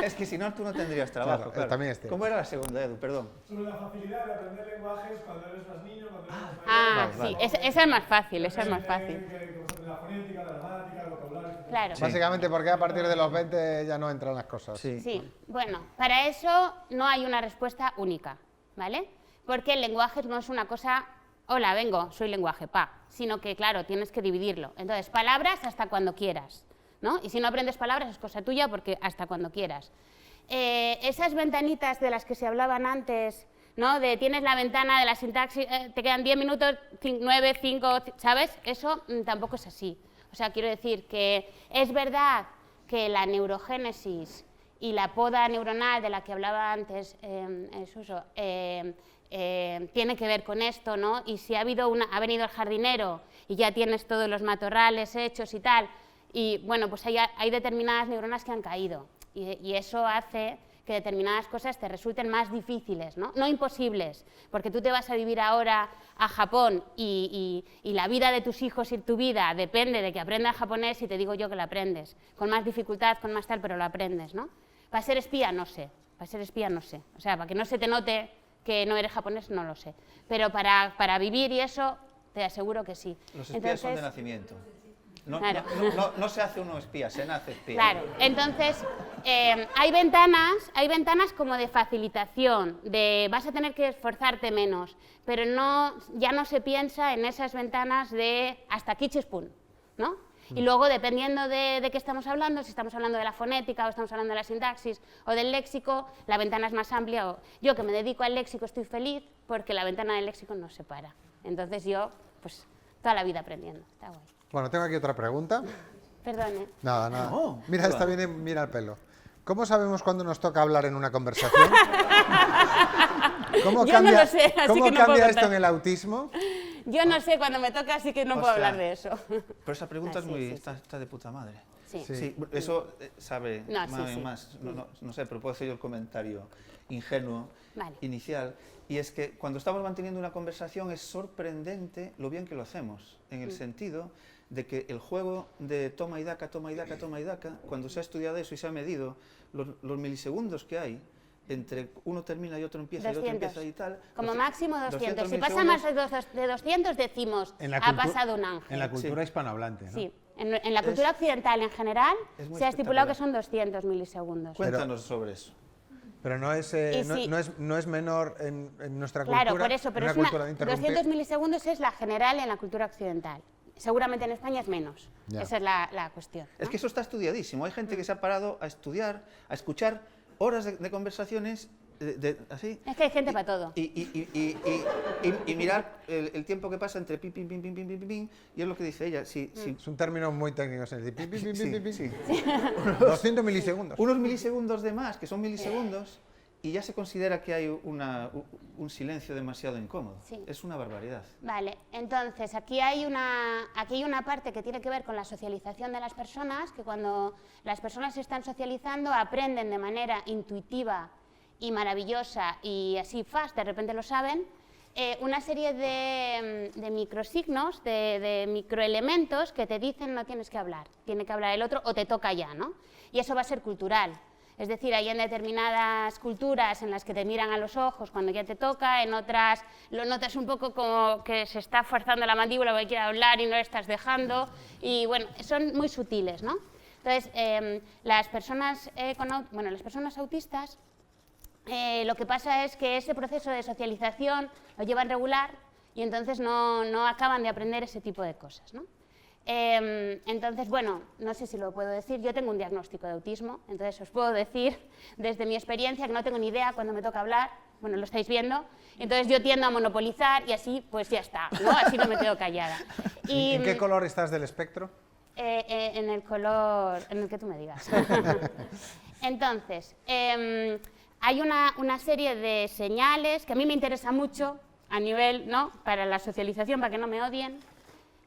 es que si no, tú no tendrías trabajo. Claro, también es cierto. ¿Cómo era la segunda, Edu? Perdón. Sobre la facilidad de aprender lenguajes cuando eres más niño, cuando eres más mayor. Ah, Vale, sí, vale. esa es más fácil, esa es más fácil. La fonética, la gramática, el vocabulario. etcétera. Claro. Básicamente porque a partir de los 20 ya no entran las cosas. Sí, bueno, para eso no hay una respuesta única, ¿vale? Porque el lenguaje no es una cosa, hola, vengo, soy lenguaje, sino que, claro, tienes que dividirlo. Entonces, palabras hasta cuando quieras, ¿no? Y si no aprendes palabras es cosa tuya porque hasta cuando quieras. Esas ventanitas de las que se hablaban antes, ¿no? De tienes la ventana de la sintaxis, te quedan 10 minutos, 9, 5, ¿sabes? Eso tampoco es así. O sea, quiero decir que es verdad que la neurogénesis y la poda neuronal de la que hablaba antes Suso, tiene que ver con esto, ¿no? Y si ha venido el jardinero y ya tienes todos los matorrales hechos y tal, y bueno, pues hay determinadas neuronas que han caído y eso hace que determinadas cosas te resulten más difíciles, ¿no? No imposibles, porque tú te vas a vivir ahora a Japón y la vida de tus hijos y tu vida depende de que aprendas japonés y te digo yo que lo aprendes, con más dificultad, con más tal, pero lo aprendes, ¿no? Para ser espía no sé, o sea, para que no se te note que no eres japonés no lo sé, pero para vivir y eso te aseguro que sí. Los espías son de Entonces, nacimiento. No, Claro. no se hace uno espía, se nace espía. claro, entonces hay ventanas como de facilitación, de vas a tener que esforzarte menos, pero ya no se piensa en esas ventanas de hasta aquí chispún, ¿no? Y luego, dependiendo de qué estamos hablando, si estamos hablando de la fonética o estamos hablando de la sintaxis o del léxico, la ventana es más amplia. Yo que me dedico al léxico estoy feliz porque la ventana del léxico no se para. Entonces yo, pues, toda la vida aprendiendo. Está guay. Bueno, tengo aquí otra pregunta. Perdone. Nada, nada. No, Mira, esta va. viene, mira el pelo. ¿Cómo sabemos cuándo nos toca hablar en una conversación? ¿Cómo Yo no lo sé, así ¿cómo que no puedo cambia esto contar. en el autismo? Yo no sé cuándo me toca, así que no puedo Ostras. hablar de eso. Pero esa pregunta Ah, sí, sí, sí. está de puta madre. Sí. Sí. Sí, eso sabe No, sí, sí. más. No sé, pero puedo hacer yo el comentario ingenuo Vale. inicial. Y es que cuando estamos manteniendo una conversación es sorprendente lo bien que lo hacemos, en el sentido de que el juego de toma y daca, toma y daca, toma y daca, cuando se ha estudiado eso y se ha medido los milisegundos que hay entre uno termina y otro empieza y otro 200. empieza y tal. Como máximo 200. Si pasa milisegundos. más de 200, decimos, En la ha cultu- pasado un ángel. En la cultura hispanohablante, ¿no? Sí, en la cultura occidental en general es muy se ha estipulado que espectacular. son 200 milisegundos. Cuéntanos sobre eso. Pero no es, Y sí. no es menor en nuestra Claro, cultura. por eso, pero en es una cultura de 200 interrumpir. milisegundos es la general en la cultura occidental. Seguramente en España es menos. Ya. Esa es la cuestión. Es ¿no? que eso está estudiadísimo. Hay gente que se ha parado a estudiar, a escuchar horas de conversaciones así. Es que hay gente para todo. Y mirar el tiempo que pasa entre pim, pim, pim, pim, pim, pim, pim, y es lo que dice ella. Si Son términos muy técnicos. Es decir, pim, pim, pim, Sí, pim, pim, sí. pim. 200 milisegundos. unos milisegundos de más, que son milisegundos, y ya se considera que hay un silencio demasiado incómodo. Sí. Es una barbaridad. Vale, entonces aquí hay una parte que tiene que ver con la socialización de las personas, que cuando las personas se están socializando aprenden de manera intuitiva y maravillosa y así fast, de repente lo saben, una serie de microsignos, de microelementos que te dicen no tienes que hablar, tiene que hablar el otro o te toca ya, ¿no? Y eso va a ser cultural. Es decir, hay en determinadas culturas en las que te miran a los ojos cuando ya te toca, en otras lo notas un poco como que se está forzando la mandíbula porque quiere hablar y no le estás dejando, y bueno, son muy sutiles, ¿no? Entonces, las personas autistas, lo que pasa es que ese proceso de socialización lo llevan regular y entonces no acaban de aprender ese tipo de cosas, ¿no? Entonces, bueno, no sé si lo puedo decir, yo tengo un diagnóstico de autismo, entonces os puedo decir desde mi experiencia que no tengo ni idea cuando me toca hablar, bueno, lo estáis viendo, entonces yo tiendo a monopolizar y así pues ya está, ¿no? Así no me quedo callada. Y, ¿En qué color estás del espectro? En el color, en el que tú me digas. Entonces, hay una serie de señales que a mí me interesa mucho a nivel, ¿no?, para la socialización, para que no me odien.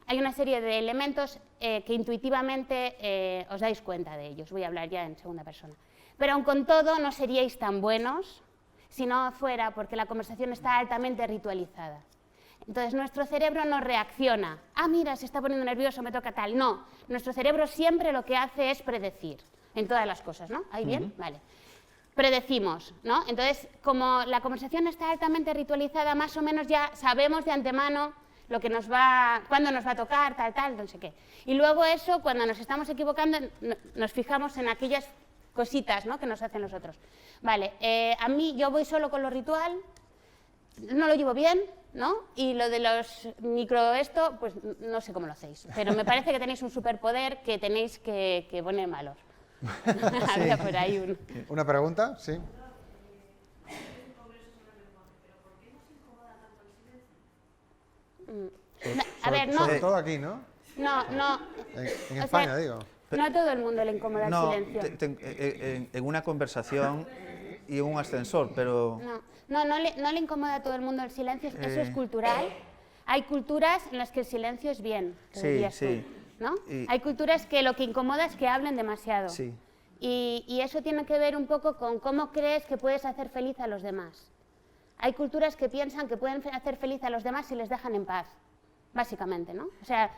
Hay una serie de elementos que intuitivamente os dais cuenta de ellos. Voy a hablar ya en segunda persona. Pero aun con todo no seríais tan buenos si no fuera porque la conversación está altamente ritualizada. Entonces nuestro cerebro no reacciona. Ah, mira, se está poniendo nervioso, me toca tal. No, nuestro cerebro siempre lo que hace es predecir en todas las cosas, ¿no? ¿Ahí bien? Vale. Predecimos, ¿no? Entonces, como la conversación está altamente ritualizada, más o menos ya sabemos de antemano lo que nos va, cuándo nos va a tocar, tal, no sé qué. Y luego eso, cuando nos estamos equivocando, nos fijamos en aquellas cositas, ¿no?, que nos hacen los otros. Vale, a mí yo voy solo con lo ritual, no lo llevo bien, ¿no? Y lo de los esto, pues no sé cómo lo hacéis, pero me parece que tenéis un superpoder que tenéis que poner en valor. Había por ahí ¿Una pregunta? Sí. A ver, no. Sobre todo aquí, ¿no? No. En O España, sea, digo. No a todo el mundo le incomoda No, el silencio. en una conversación y en un ascensor, pero... No le incomoda a todo el mundo el silencio, eso es cultural. Hay culturas en las que el silencio es bien, que Sí, dirías sí. tú, ¿no? Y- Hay culturas que lo que incomoda es que hablen demasiado. Sí. Y eso tiene que ver un poco con cómo crees que puedes hacer feliz a los demás. Hay culturas que piensan que pueden hacer feliz a los demás si les dejan en paz, básicamente, ¿no? O sea,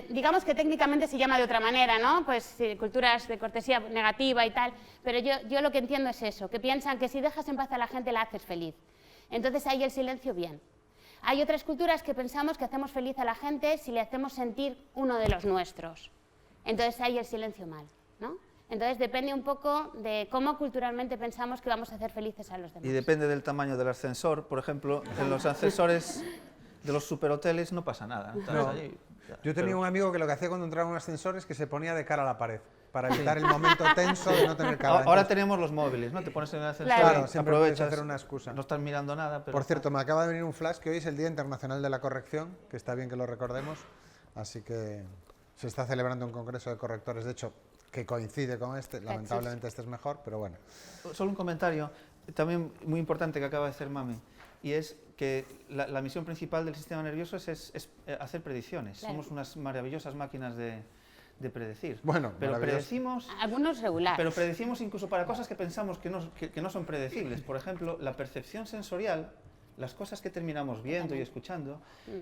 digamos que técnicamente se llama de otra manera, ¿no? Pues culturas de cortesía negativa y tal, pero yo lo que entiendo es eso, que piensan que si dejas en paz a la gente la haces feliz. Entonces ahí el silencio bien. Hay otras culturas que pensamos que hacemos feliz a la gente si le hacemos sentir uno de los nuestros. Entonces ahí el silencio mal, ¿no? Entonces depende un poco de cómo culturalmente pensamos que vamos a hacer felices a los demás. Y depende del tamaño del ascensor. Por ejemplo, en los ascensores de los superhoteles no pasa nada. Estás No. allí, Yo tenía pero- un amigo que lo que hacía cuando entraba en un ascensor es que se ponía de cara a la pared, para evitar el momento tenso de no tener cara. Ahora Entonces, tenemos los móviles, ¿no? Te pones en el ascensor, Claro, y siempre puedes aprovechas, hacer una excusa. no estás mirando nada, pero... por cierto, me acaba de venir un flash que hoy es el Día Internacional de la Corrección, que está bien que lo recordemos, así que se está celebrando un congreso de correctores, de hecho, que coincide con este, lamentablemente este es mejor, pero bueno. Solo un comentario, también muy importante que acaba de hacer Mami, y es que la misión principal del sistema nervioso es hacer predicciones. Claro. Somos unas maravillosas máquinas de predecir. Bueno, pero maravilloso. predecimos... Algunos regulares. Pero predecimos incluso para cosas que pensamos que no son predecibles. Por ejemplo, la percepción sensorial, las cosas que terminamos viendo y escuchando,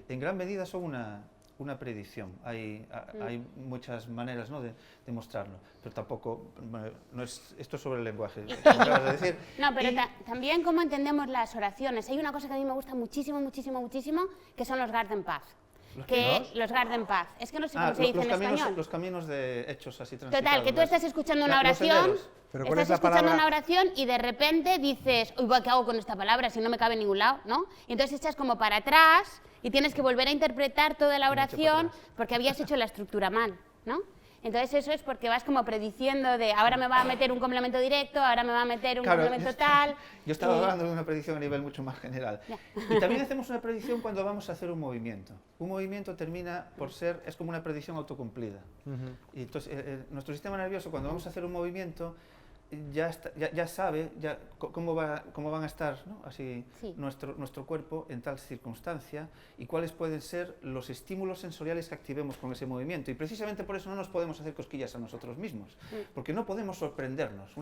en gran medida son una predicción. Hay muchas maneras, ¿no?, de mostrarlo, pero tampoco, bueno, no es, esto es sobre el lenguaje, como acabas de decir. No, pero Y- también cómo entendemos las oraciones. Hay una cosa que a mí me gusta muchísimo, que son los Garden Path. Los Garden Path. Es que no sé cómo se dice en español. los caminos de hechos así transitados. Total, que tú estás escuchando una los oración, senderos. Pero ¿cuál es estás la escuchando palabra? una oración y de repente dices, uy, ¿qué hago con esta palabra si no me cabe en ningún lado? ¿No? Y entonces echas como para atrás y tienes que volver a interpretar toda la me echo para oración atrás. porque habías hecho la estructura mal, ¿no? Entonces eso es porque vas como prediciendo de ahora me va a meter un complemento directo, ahora me va a meter un Claro, complemento tal. Yo estaba y- hablando de una predicción a nivel mucho más general. Ya. Y también hacemos una predicción cuando vamos a hacer un movimiento. Un movimiento termina por ser, es como una predicción autocumplida. Y entonces nuestro sistema nervioso cuando vamos a hacer un movimiento ya sabe cómo van a estar, ¿no?, así Sí. nuestro cuerpo en tal circunstancia y cuáles pueden ser los estímulos sensoriales que activemos con ese movimiento. Y precisamente por eso no nos podemos hacer cosquillas a nosotros mismos, porque no podemos sorprendernos.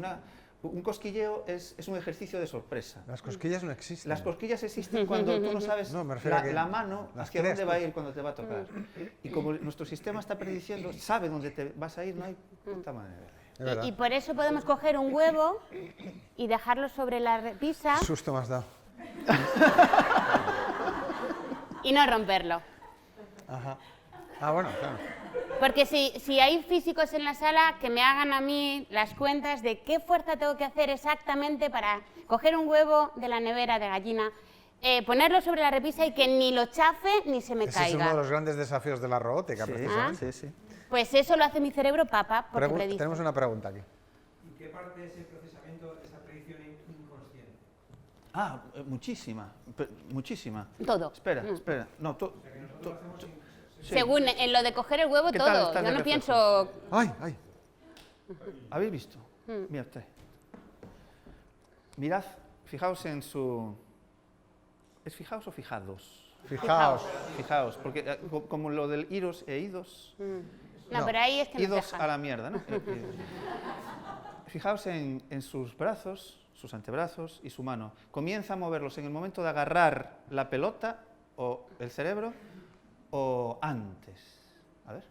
Un cosquilleo es un ejercicio de sorpresa. Las cosquillas no existen. Las cosquillas existen cuando tú no sabes No, me refiero a que la mano las hacia creas dónde va a tú. ir cuando te va a tocar. Y como nuestro sistema está prediciendo, sabe dónde te vas a ir, no hay puta manera. Es verdad. Y por eso podemos coger un huevo y dejarlo sobre la repisa Qué susto me has dado. y no romperlo. Ajá. Ah, bueno, claro. Porque si hay físicos en la sala, que me hagan a mí las cuentas de qué fuerza tengo que hacer exactamente para coger un huevo de la nevera de gallina, ponerlo sobre la repisa y que ni lo chafe ni se me Ese es uno caiga. de los grandes desafíos de la robótica, Sí, precisamente. sí, sí. Pues eso lo hace mi cerebro, papá, porque predice. Tenemos una pregunta aquí. ¿Y qué parte es el procesamiento de esa predicción inconsciente? Muchísima, muchísima. Todo. Espera. No, Según en lo de coger el huevo ¿Qué tal todo. están Yo de no reflejos? pienso... ¡Ay, ay! ¿Habéis visto? Mira usted. Mirad, fijaos en su... ¿Es fijaos o fijados? Fijaos. Fijaos, porque como lo del iros e idos, No, pero ahí es que nos idos dejan. a la mierda, ¿no? Fijaos en sus brazos, sus antebrazos y su mano. Comienza a moverlos en el momento de agarrar la pelota o el cerebro o antes. A ver,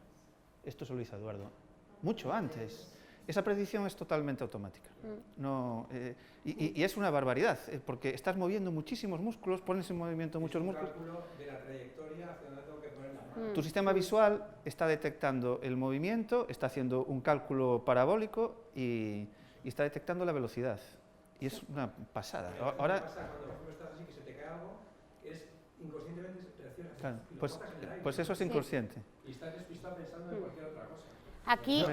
esto se lo dice Eduardo. Mucho antes. Esa predicción es totalmente automática. No, y es una barbaridad, porque estás moviendo muchísimos músculos, pones en movimiento muchos músculos. De la trayectoria hacia donde tengo que poner la mano. Tu sistema visual está detectando el movimiento, está haciendo un cálculo parabólico y está detectando la velocidad. Y es una pasada. Ahora, Pasa cuando por ejemplo estás así que se te cae algo, es inconscientemente reaccionas. claro, Y lo pues, tocas en el aire. pues eso es inconsciente. Y estás despistado pensando en cualquier otra cosa. Aquí,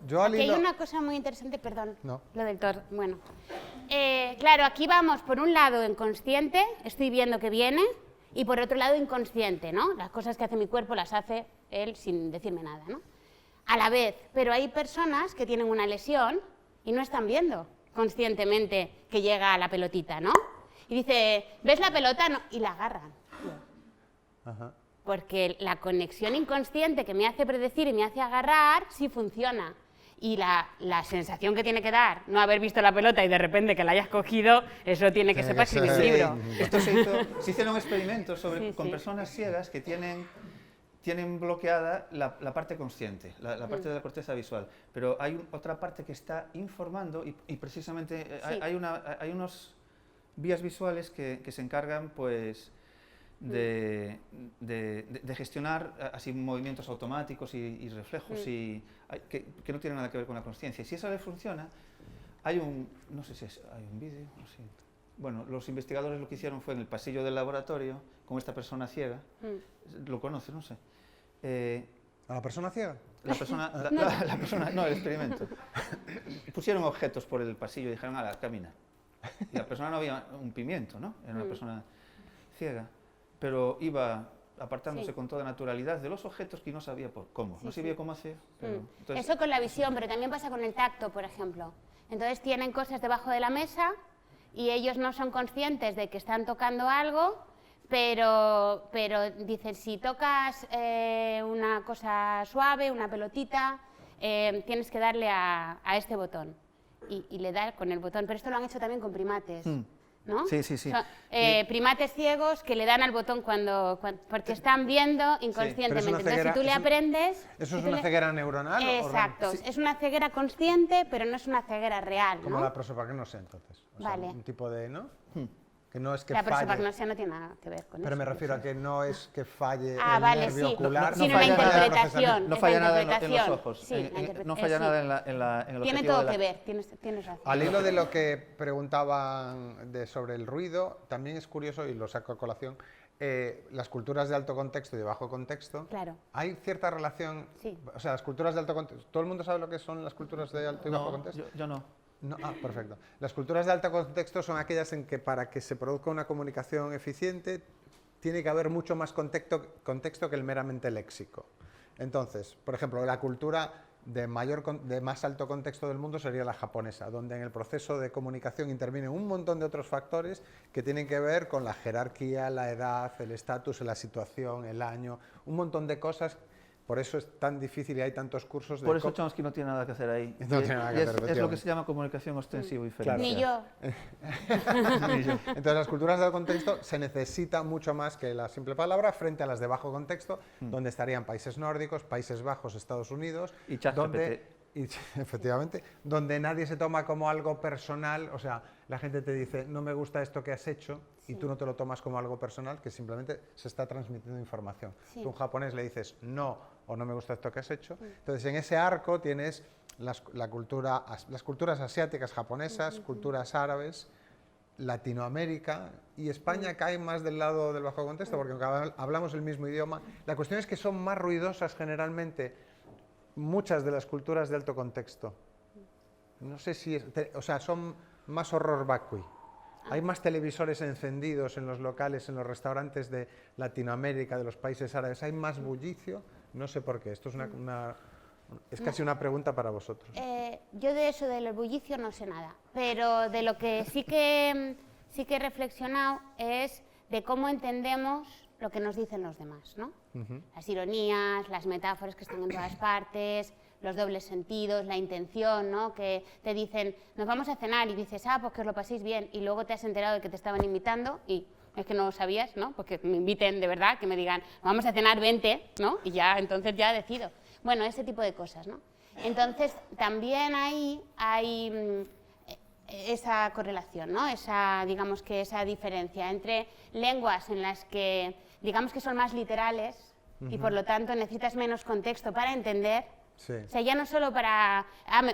Yo al aquí hay hilo... una cosa muy interesante, perdón, No. lo del tor. Bueno, claro, aquí vamos por un lado en consciente, estoy viendo que viene, y por otro lado inconsciente, ¿no? Las cosas que hace mi cuerpo las hace él sin decirme nada, ¿no? A la vez, pero hay personas que tienen una lesión y no están viendo conscientemente que llega la pelotita, ¿no? Y dice, ¿ves la pelota? No, y la agarran. Ajá. Porque la conexión inconsciente que me hace predecir y me hace agarrar sí funciona. Y la sensación que tiene que dar no haber visto la pelota y de repente que la hayas cogido, eso tiene que ser para escribir un ser. libro. Esto se hicieron experimentos con personas ciegas que tienen bloqueada la parte consciente, la parte de la corteza visual, pero hay otra parte que está informando y precisamente hay unos vías visuales que se encargan pues de gestionar así movimientos automáticos y reflejos que no tienen nada que ver con la consciencia. Y si eso les funciona, no sé si hay un vídeo, no sé. Bueno, los investigadores lo que hicieron fue en el pasillo del laboratorio con esta persona ciega, lo conoce, no sé. ¿A la persona ciega? La persona, no, el experimento. Pusieron objetos por el pasillo y dijeron, ala, camina. Y la persona no había un pimiento, ¿no? Era una persona ciega, pero iba apartándose con toda naturalidad de los objetos que no sabía cómo. No sabía cómo hacer. Pero, entonces, Eso con la visión, pero también pasa con el tacto, por ejemplo. Entonces tienen cosas debajo de la mesa y ellos no son conscientes de que están tocando algo, pero dicen, si tocas una cosa suave, una pelotita, tienes que darle a este botón. Y le da con el botón. Pero esto lo han hecho también con primates. ¿No? Sí, sí, sí. Son, primates ciegos que le dan al botón porque están viendo inconscientemente. Entonces, si tú le aprendes... ¿Eso es una ceguera neuronal? Exacto, es una ceguera consciente, pero no es una ceguera real, Como ¿no? la prosopagnosia, entonces. O sea, Vale. un tipo de, ¿no? Que no es que La falle. prosopagnosia no tiene nada que ver con eso. Pero me refiero a que no es que falle Ah, el vale, nervio sí. ocular. Sino la interpretación. no es falla la nada en los interpretación. ojos. Sí, No falla sí. nada en el Tiene objetivo todo de la... que ver, tienes razón. Al hilo de lo que preguntaban sobre el ruido, también es curioso, y lo saco a colación, las culturas de alto contexto y de bajo contexto. Claro. ¿Hay cierta relación? Sí. O sea, las culturas de alto contexto. ¿Todo el mundo sabe lo que son las culturas de alto y bajo No, contexto? yo no. No, perfecto. Las culturas de alto contexto son aquellas en que para que se produzca una comunicación eficiente tiene que haber mucho más contexto que el meramente léxico. Entonces, por ejemplo, la cultura de más alto contexto del mundo sería la japonesa, donde en el proceso de comunicación intervienen un montón de otros factores que tienen que ver con la jerarquía, la edad, el estatus, la situación, el año, un montón de cosas. Por eso es tan difícil y hay tantos cursos de... Por eso Chomsky no tiene nada que hacer ahí. No tiene nada que hacer, es lo que efectivamente. se llama comunicación ostensiva y Claro. diferencial. Ni yo. Entonces, las culturas de alto contexto se necesita mucho más que la simple palabra frente a las de bajo contexto, donde estarían países nórdicos, Países Bajos, Estados Unidos, Y ChatGPT. efectivamente, donde nadie se toma como algo personal, o sea, la gente te dice, no me gusta esto que has hecho, y tú no te lo tomas como algo personal, que simplemente se está transmitiendo información. Sí. Tú a un japonés le dices, no, o no me gusta esto que has hecho. Entonces, en ese arco tienes las culturas asiáticas, japonesas, culturas árabes, Latinoamérica, y España cae más del lado del bajo contexto, porque aunque hablamos el mismo idioma, la cuestión es que son más ruidosas generalmente muchas de las culturas de alto contexto. No sé si o sea, son más horror vacui. ¿Hay más televisores encendidos en los locales, en los restaurantes de Latinoamérica, de los países árabes? ¿Hay más bullicio? No sé por qué. Esto es es casi una pregunta para vosotros. Yo de eso del bullicio no sé nada, pero de lo que sí que he reflexionado es de cómo entendemos lo que nos dicen los demás, ¿no? Las ironías, las metáforas que están en todas partes, los dobles sentidos, la intención, ¿no? Que te dicen, nos vamos a cenar y dices, pues que os lo paséis bien, y luego te has enterado de que te estaban invitando y es que no lo sabías, ¿no? Porque me inviten de verdad, que me digan, vamos a cenar, vente, ¿no? Y ya, entonces ya decido. Bueno, ese tipo de cosas, ¿no? Entonces, también ahí hay esa correlación, ¿no? Digamos que esa diferencia entre lenguas en las que, digamos que son más literales y por lo tanto necesitas menos contexto para entender. Sí. O sea, ya no solo para,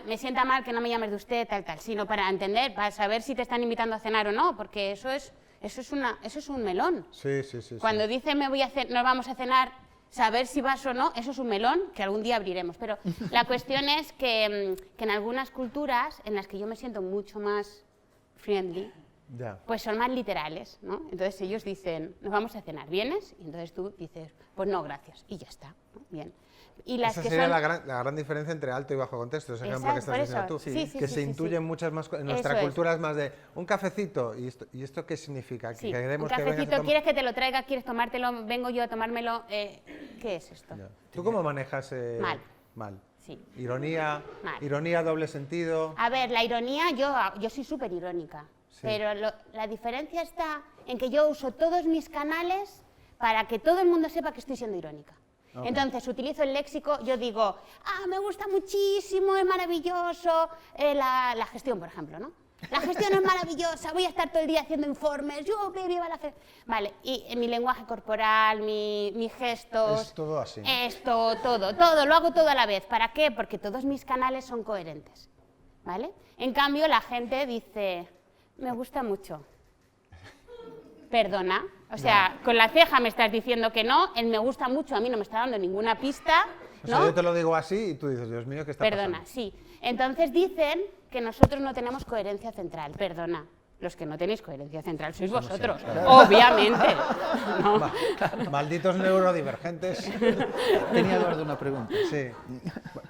me sienta mal que no me llames de usted, tal, sino para entender, para saber si te están invitando a cenar o no, porque eso es un melón. Sí. Cuando dice nos vamos a cenar, saber si vas o no, eso es un melón que algún día abriremos. Pero la cuestión es que en algunas culturas, en las que yo me siento mucho más friendly, pues son más literales, ¿no? Entonces ellos dicen, nos vamos a cenar, ¿vienes? Y entonces tú dices, pues no, gracias, y ya está, ¿no? Bien. Y las Esa que sería son... la gran diferencia entre alto y bajo contexto, ese ejemplo que estás diciendo tú, que se intuyen muchas más cosas. En nuestra cultura es más de un cafecito, ¿y esto qué significa? Sí, queremos un que cafecito, ¿quieres que te lo traiga? ¿Quieres tomártelo? Vengo yo a tomármelo. ¿Qué es esto? ¿Tú cómo manejas? Mal. Sí. Ironía, Mal. ironía, doble sentido. A ver, la ironía, yo soy súper irónica, pero la diferencia está en que yo uso todos mis canales para que todo el mundo sepa que estoy siendo irónica. Okay. Entonces, utilizo el léxico, yo digo, me gusta muchísimo, es maravilloso, la gestión, por ejemplo, ¿no? La gestión es maravillosa, voy a estar todo el día haciendo informes, yo viva la gestión. Vale, y en mi lenguaje corporal, mis gestos... Es todo así. Esto, todo, lo hago todo a la vez. ¿Para qué? Porque todos mis canales son coherentes, ¿vale? En cambio, la gente dice, me gusta mucho. Perdona, o sea, con la ceja me estás diciendo que no, el me gusta mucho a mí no me está dando ninguna pista, ¿no? O sea, yo te lo digo así y tú dices, Dios mío, ¿qué está pasando? Perdona, sí. Entonces dicen que nosotros no tenemos coherencia central. Perdona, los que no tenéis coherencia central sois vosotros, obviamente. ¿No? Malditos neurodivergentes. Tenía Eduardo una pregunta. Sí.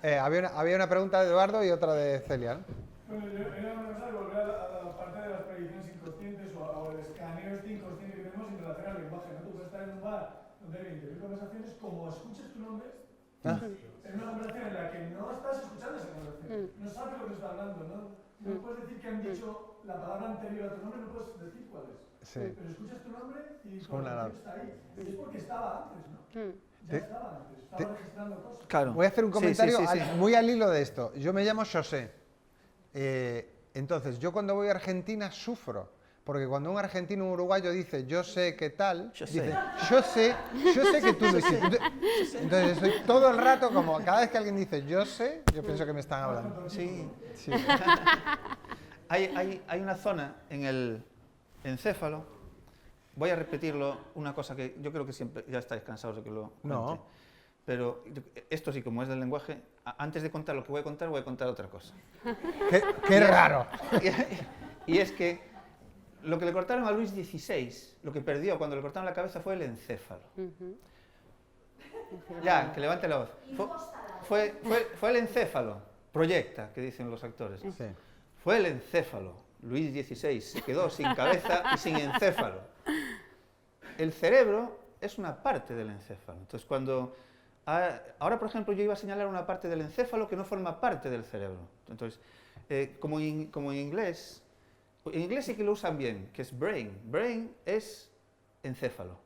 Había una pregunta de Eduardo y otra de Celia, ¿no? Bueno, era una cosa de volver a la parte de las predicciones inconscientes o el escaneo inconsciente que tenemos en relación al lenguaje, ¿no? Tú puedes estar en un bar donde hay 20.000 conversaciones, como escuchas tu nombre, es una conversación en la que no estás escuchando esa conversación, no sabes lo que está hablando, no puedes decir que han dicho la palabra anterior a tu nombre, no puedes decir cuál es, pero escuchas tu nombre y tu conversación está ahí, y es porque estaba antes, ¿no? Ya estaba antes, estaba registrando cosas. Claro. Voy a hacer un comentario Sí. muy al hilo de esto. Yo me llamo José. Entonces, yo cuando voy a Argentina sufro, porque cuando un argentino o un uruguayo dice yo sé qué tal, dice yo sé que tú lo hiciste. Entonces estoy todo el rato como, cada vez que alguien dice yo sé, yo pienso que me están hablando. Sí. Hay una zona en el encéfalo, voy a repetirlo, una cosa que yo creo que siempre, ya estáis cansados de que lo cuente. No. Pero esto sí, como es del lenguaje, antes de contar lo que voy a contar otra cosa. ¡Qué raro! Y es que lo que le cortaron a Luis XVI, lo que perdió cuando le cortaron la cabeza fue el encéfalo. Ya, que levante la voz. Fue el encéfalo, proyecta, que dicen los actores. Sí. Fue el encéfalo. Luis XVI se quedó sin cabeza y sin encéfalo. El cerebro es una parte del encéfalo. Entonces, ahora, por ejemplo, yo iba a señalar una parte del encéfalo que no forma parte del cerebro. Entonces, como en inglés sí que lo usan bien, que es brain. Brain es encéfalo.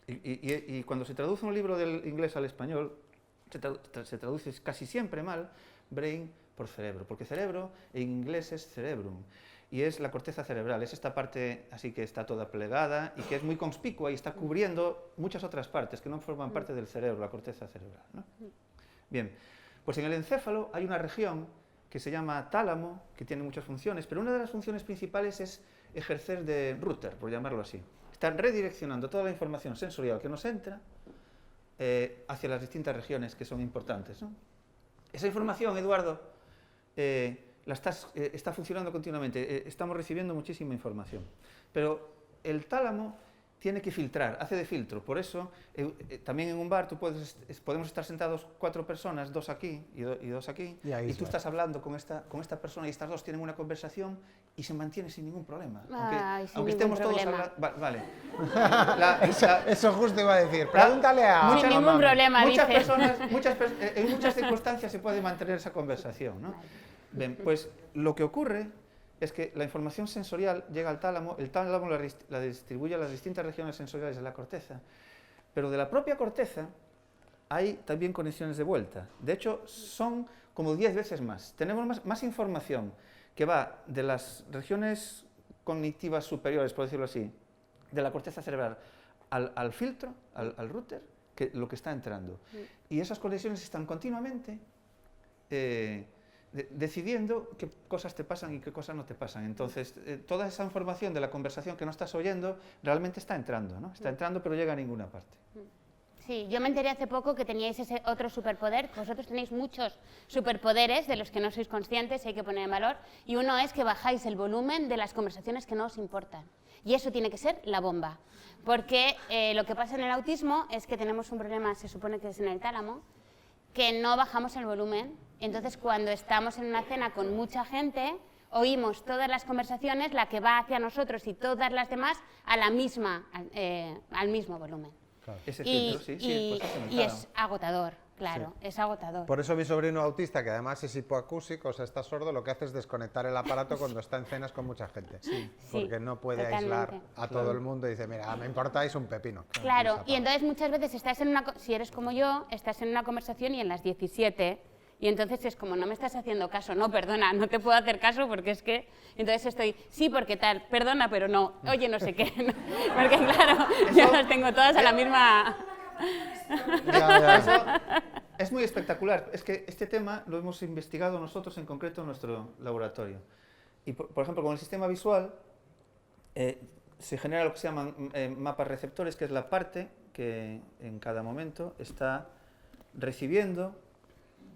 Y cuando se traduce un libro del inglés al español, se traduce casi siempre mal, brain por cerebro, porque cerebro en inglés es cerebrum. Y es la corteza cerebral, es esta parte así que está toda plegada y que es muy conspicua y está cubriendo muchas otras partes que no forman parte del cerebro, la corteza cerebral, ¿no? Bien, pues en el encéfalo hay una región que se llama tálamo, que tiene muchas funciones, pero una de las funciones principales es ejercer de router, por llamarlo así. Están redireccionando toda la información sensorial que nos entra hacia las distintas regiones que son importantes, ¿no? Esa información, Eduardo, está funcionando continuamente, estamos recibiendo muchísima información. Pero el tálamo tiene que filtrar, hace de filtro. Por eso, también en un bar podemos estar sentados 4 personas, 2 aquí y 2 aquí, y tú estás hablando con esta persona y estas 2 tienen una conversación y se mantiene sin ningún problema. Aunque estemos todos hablando... Vale. Eso justo iba a decir. Pregúntale a... Sin ningún problema, muchas dice. personas, en muchas circunstancias se puede mantener esa conversación, ¿no? Bien, pues lo que ocurre es que la información sensorial llega al tálamo, el tálamo la distribuye a las distintas regiones sensoriales de la corteza, pero de la propia corteza hay también conexiones de vuelta. De hecho, son como 10 veces más. Tenemos más información que va de las regiones cognitivas superiores, por decirlo así, de la corteza cerebral al filtro, al router, que lo que está entrando. Y esas conexiones están continuamente decidiendo qué cosas te pasan y qué cosas no te pasan. Entonces, toda esa información de la conversación que no estás oyendo realmente está entrando, ¿no? Está entrando, pero llega a ninguna parte. Sí, yo me enteré hace poco que teníais ese otro superpoder. Vosotros tenéis muchos superpoderes de los que no sois conscientes y hay que poner en valor. Y uno es que bajáis el volumen de las conversaciones que no os importan. Y eso tiene que ser la bomba. Porque lo que pasa en el autismo es que tenemos un problema, se supone que es en el tálamo, que no bajamos el volumen. Entonces, cuando estamos en una cena con mucha gente, oímos todas las conversaciones, la que va hacia nosotros y todas las demás, al mismo volumen. Claro. Ese filtro, sí, pues y es agotador, claro, es agotador. Por eso mi sobrino autista, que además es hipoacúsico, o sea, está sordo, lo que hace es desconectar el aparato cuando está en cenas con mucha gente. Porque no puede aislar a todo el mundo y dice, mira, me importáis un pepino. Claro, y entonces muchas veces estás en si eres como yo, estás en una conversación y en las 17... Y entonces es como, no me estás haciendo caso, no, perdona, no te puedo hacer caso porque es que... Entonces estoy, sí, porque tal, perdona, pero no, oye, no sé qué. Porque claro, yo las tengo todas a la misma... Es muy espectacular. Es que este tema lo hemos investigado nosotros, en concreto en nuestro laboratorio. Y, por ejemplo, con el sistema visual se genera lo que se llaman mapas receptores, que es la parte que en cada momento está recibiendo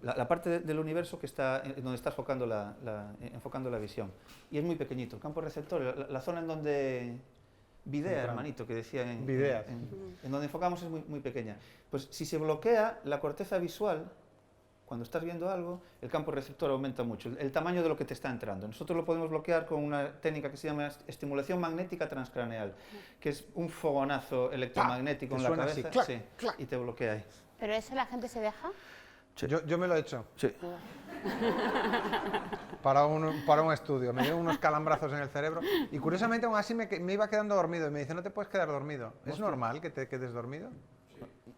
la parte del universo que está donde está enfocando la visión. Y es muy pequeñito. El campo receptor, la zona en donde videa, hermanito, que decía en donde enfocamos es muy pequeña. Pues si se bloquea la corteza visual, cuando estás viendo algo, el campo receptor aumenta mucho, el tamaño de lo que te está entrando. Nosotros lo podemos bloquear con una técnica que se llama estimulación magnética transcraneal, que es un fogonazo electromagnético en la cabeza y te bloquea ahí. ¿Pero eso la gente se deja? Yo me lo he hecho. Sí. Para un estudio. Me dieron unos calambrazos en el cerebro y curiosamente aún así me iba quedando dormido y me dice, no te puedes quedar dormido. ¿Es normal que te quedes dormido?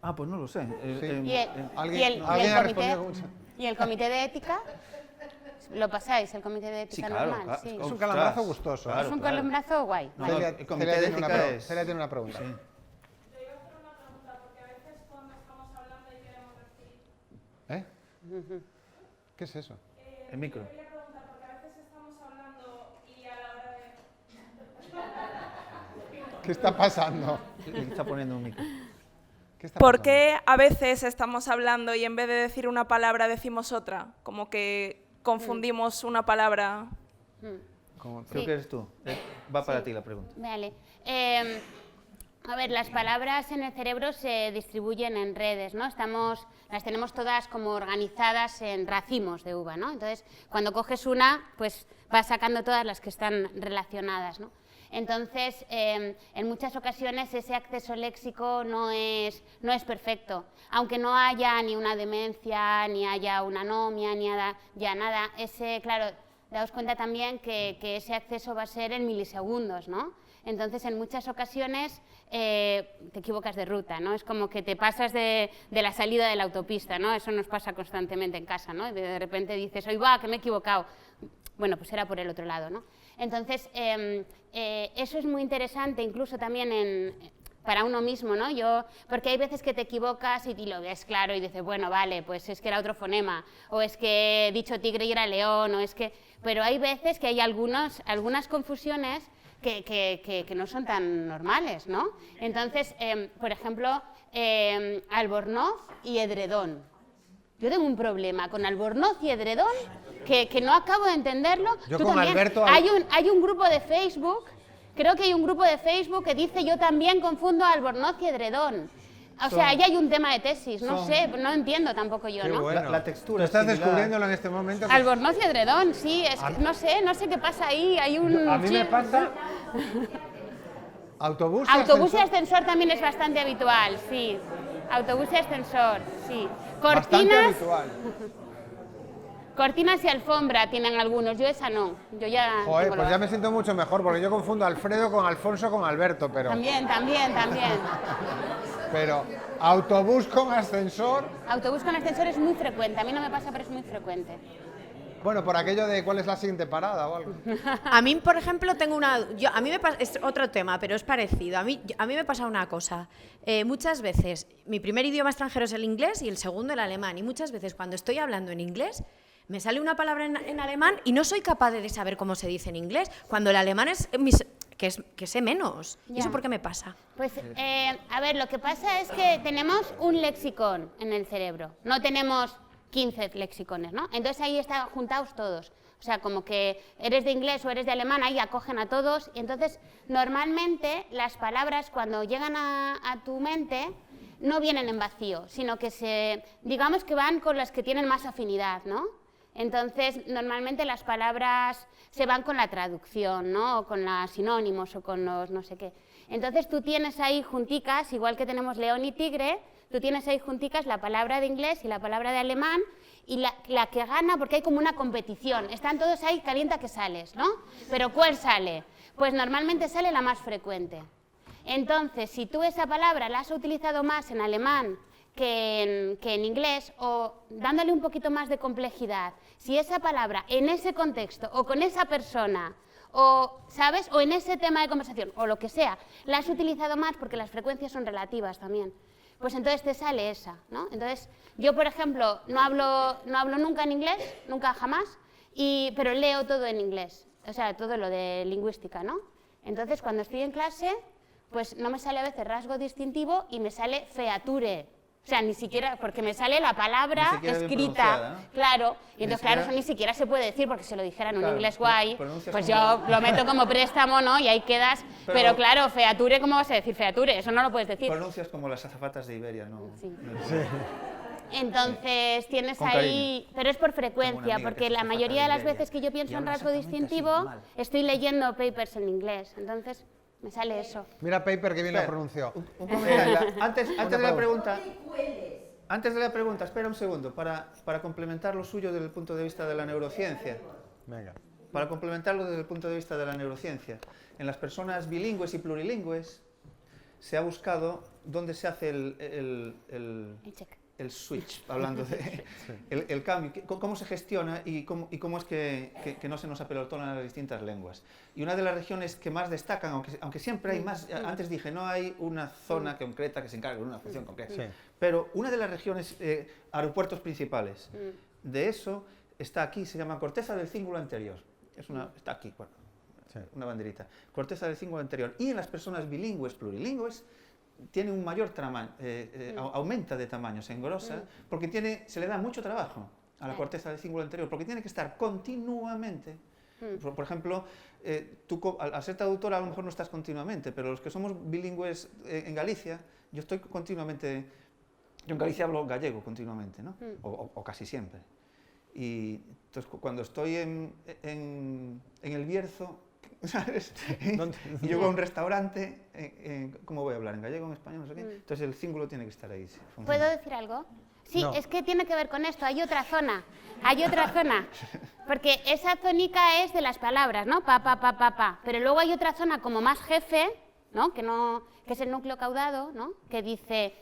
Ah, pues no lo sé. ¿Y el comité de ética? ¿Lo pasáis, el comité de ética sí, claro, normal? Claro, sí. Es un calambrazo gustoso. Claro, es un calambrazo guay. No, el comité de ética es... Celia tiene una pregunta. Sí. ¿Qué es eso? El micro. Quería preguntar, porque a veces estamos hablando y a la hora de... ¿Qué está pasando? Le está poniendo un micro. ¿Qué está ¿Por pasando? qué a veces estamos hablando y en vez de decir una palabra decimos otra? Como que confundimos una palabra. Creo que eres tú. Va para ti la pregunta. Vale. A ver, las palabras en el cerebro se distribuyen en redes, ¿no? Las tenemos todas como organizadas en racimos de uva, ¿no? Entonces, cuando coges una, pues vas sacando todas las que están relacionadas, ¿no? Entonces, en muchas ocasiones ese acceso léxico no es perfecto. Aunque no haya ni una demencia, ni haya una anomia, ni ya nada, claro, daos cuenta también que ese acceso va a ser en milisegundos, ¿no? Entonces, en muchas ocasiones te equivocas de ruta, ¿no? Es como que te pasas de la salida de la autopista, ¿no? Eso nos pasa constantemente en casa, ¿no? De repente dices, ¡ay, va, que me he equivocado! Bueno, pues era por el otro lado, ¿no? Entonces, eso es muy interesante, incluso también para uno mismo, ¿no? Porque hay veces que te equivocas y lo ves claro y dices, bueno, vale, pues es que era otro fonema, o es que he dicho tigre y era león, pero hay veces que hay algunas confusiones que no son tan normales, ¿no? Entonces, por ejemplo, albornoz y edredón. Yo tengo un problema con Albornoz y edredón que no acabo de entenderlo. Yo Tú con también. Alberto... Hay un grupo de Facebook, creo que hay un grupo de Facebook que dice yo también confundo Albornoz y edredón. O sea, ahí hay un tema de tesis, no sé, no entiendo tampoco yo, Qué ¿no? bueno. La textura Tú estás es similar. descubriéndolo en este momento. que- Albornoz y edredón, sí, es que no sé qué pasa ahí, hay un... A mí me sí. pasa... Autobús y Autobús y ascensor. ascensor también es bastante habitual, sí. Autobús y ascensor, sí. Bastante Cortinas, habitual. cortinas y alfombra tienen algunos, yo esa no. Yo ya... Joder, tengo pues lo- ya me siento mucho mejor, porque yo confundo a Alfredo con Alfonso con Alberto, pero... También. Pero autobús con ascensor... Autobús con ascensor es muy frecuente, a mí no me pasa, pero es muy frecuente. Bueno, por aquello de cuál es la siguiente parada o algo. A mí, por ejemplo, tengo una... a mí me pasa, es otro tema, pero es parecido. A mí me pasa una cosa. Muchas veces, mi primer idioma extranjero es el inglés y el segundo el alemán. Y muchas veces cuando estoy hablando en inglés, me sale una palabra en alemán y no soy capaz de saber cómo se dice en inglés, cuando el alemán es... que sé menos. ¿Y Ya. eso por qué me pasa? Pues, a ver, lo que pasa es que tenemos un lexicón en el cerebro, no tenemos 15 lexicones, ¿no? Entonces ahí están juntados todos. O sea, como que eres de inglés o eres de alemán, ahí acogen a todos. Y entonces, normalmente, las palabras cuando llegan a tu mente no vienen en vacío, sino que digamos que van con las que tienen más afinidad, ¿no? Entonces, normalmente las palabras se van con la traducción, ¿no? O con los sinónimos o con los no sé qué. Entonces tú tienes ahí junticas, igual que tenemos león y tigre, tú tienes ahí junticas la palabra de inglés y la palabra de alemán, y la que gana, porque hay como una competición, están todos ahí calienta que sales, ¿no? Pero ¿cuál sale? Pues normalmente sale la más frecuente. Entonces, si tú esa palabra la has utilizado más en alemán que en inglés, o dándole un poquito más de complejidad, si esa palabra en ese contexto o con esa persona o, ¿sabes?, o en ese tema de conversación o lo que sea, la has utilizado más porque las frecuencias son relativas también, pues entonces te sale esa, ¿no? Entonces, yo, por ejemplo, no hablo nunca en inglés, nunca jamás, pero leo todo en inglés, o sea, todo lo de lingüística, ¿no? Entonces, cuando estoy en clase, pues no me sale a veces rasgo distintivo y me sale feature. O sea, ni siquiera, porque me sale la palabra Ni siquiera bien escrita, pronunciada, ¿no? claro, y Ni entonces, claro, siquiera- eso ni siquiera se puede decir, porque si lo dijera en un Claro, inglés guay, pronuncias pues como- yo lo meto como préstamo, ¿no? Y ahí quedas, pero claro, feature, ¿cómo vas a decir feature? Eso no lo puedes decir. Pronuncias como las azafatas de Iberia, ¿no? Sí. No- Entonces tienes Con ahí, pero es por Tengo frecuencia, una amiga porque que es la azafata mayoría de de las Iberia veces que yo y pienso en habla rasgo exactamente así, distintivo, mal. estoy leyendo papers en inglés, entonces me sale eso. Mira Paper, que bien lo Espera, pronunció. un comentario. Antes de la pregunta. pregunta, espera un segundo, para complementar lo suyo desde el punto de vista de la neurociencia. Venga. Para complementarlo desde el punto de vista de la neurociencia, en las personas bilingües y plurilingües se ha buscado dónde se hace El check. el switch, hablando de el cambio, cómo se gestiona y cómo es que no se nos apelotonan las distintas lenguas. Y una de las regiones que más destacan, aunque siempre hay más, antes dije, no hay una zona concreta que se encargue de una función concreta, Sí. pero una de las regiones, aeropuertos principales, de eso está aquí, se llama corteza del cíngulo anterior. Está aquí, bueno, Sí. una banderita. Corteza del cíngulo anterior. Y en las personas bilingües, plurilingües, tiene un mayor tamaño, aumenta de tamaño, se engrosa, porque se le da mucho trabajo a la corteza del cíngulo anterior, porque tiene que estar continuamente. Por ejemplo, tú al ser traductora a lo mejor no estás continuamente, pero los que somos bilingües en Galicia, yo estoy continuamente, yo en Galicia hablo gallego continuamente, ¿no? O casi siempre. Y entonces cuando estoy en el Bierzo, ¿sabes? Y llego a un restaurante, ¿cómo voy a hablar? ¿En gallego, en español, no sé qué? Entonces el cíngulo tiene que estar ahí. sí, ¿Puedo funcionando. decir algo? Sí, No. es que tiene que ver con esto, hay otra zona, porque esa zonica es de las palabras, ¿no? Pa, pero luego hay otra zona como más jefe, ¿no? Que es el núcleo caudado, ¿no? Que dice,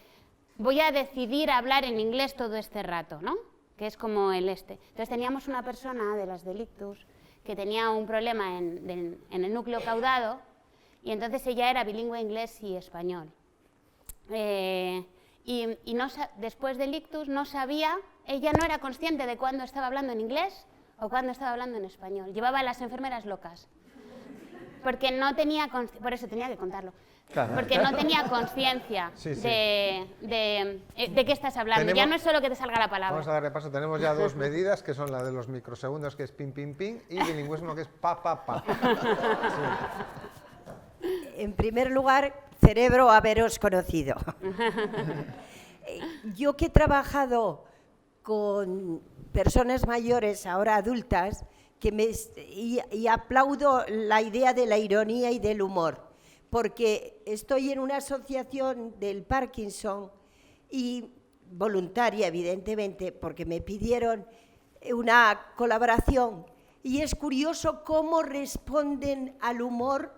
voy a decidir hablar en inglés todo este rato, ¿no? Que es como el este. Entonces teníamos una persona de las delictus que tenía un problema en el núcleo caudado, y entonces ella era bilingüe inglés y español. Y después del ictus no sabía, ella no era consciente de cuándo estaba hablando en inglés o cuándo estaba hablando en español. Llevaba a las enfermeras locas. porque no tenía por eso tenía que contarlo. Claro. Porque no tenía conciencia Sí, sí. de qué estás hablando. Ya no es solo que te salga la palabra. Vamos a darle paso. Tenemos ya 2 medidas, que son la de los microsegundos, que es pin, pin, pin, y bilingüismo, que es pa, pa, pa. En primer lugar, cerebro, haberos conocido. Yo que he trabajado con personas mayores, ahora adultas, y aplaudo la idea de la ironía y del humor, porque estoy en una asociación del Parkinson y voluntaria, evidentemente, porque me pidieron una colaboración, y es curioso cómo responden al humor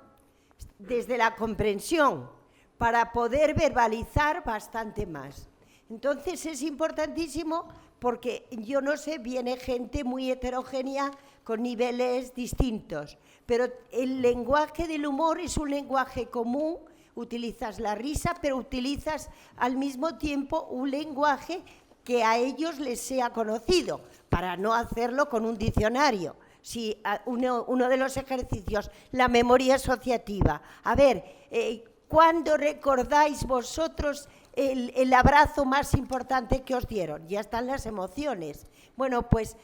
desde la comprensión, para poder verbalizar bastante más. Entonces es importantísimo porque, yo no sé, viene gente muy heterogénea con niveles distintos, pero el lenguaje del humor es un lenguaje común, utilizas la risa, pero utilizas al mismo tiempo un lenguaje que a ellos les sea conocido, para no hacerlo con un diccionario. Si uno de los ejercicios, la memoria asociativa. A ver, ¿cuándo recordáis vosotros el abrazo más importante que os dieron? Ya están las emociones. Bueno, pues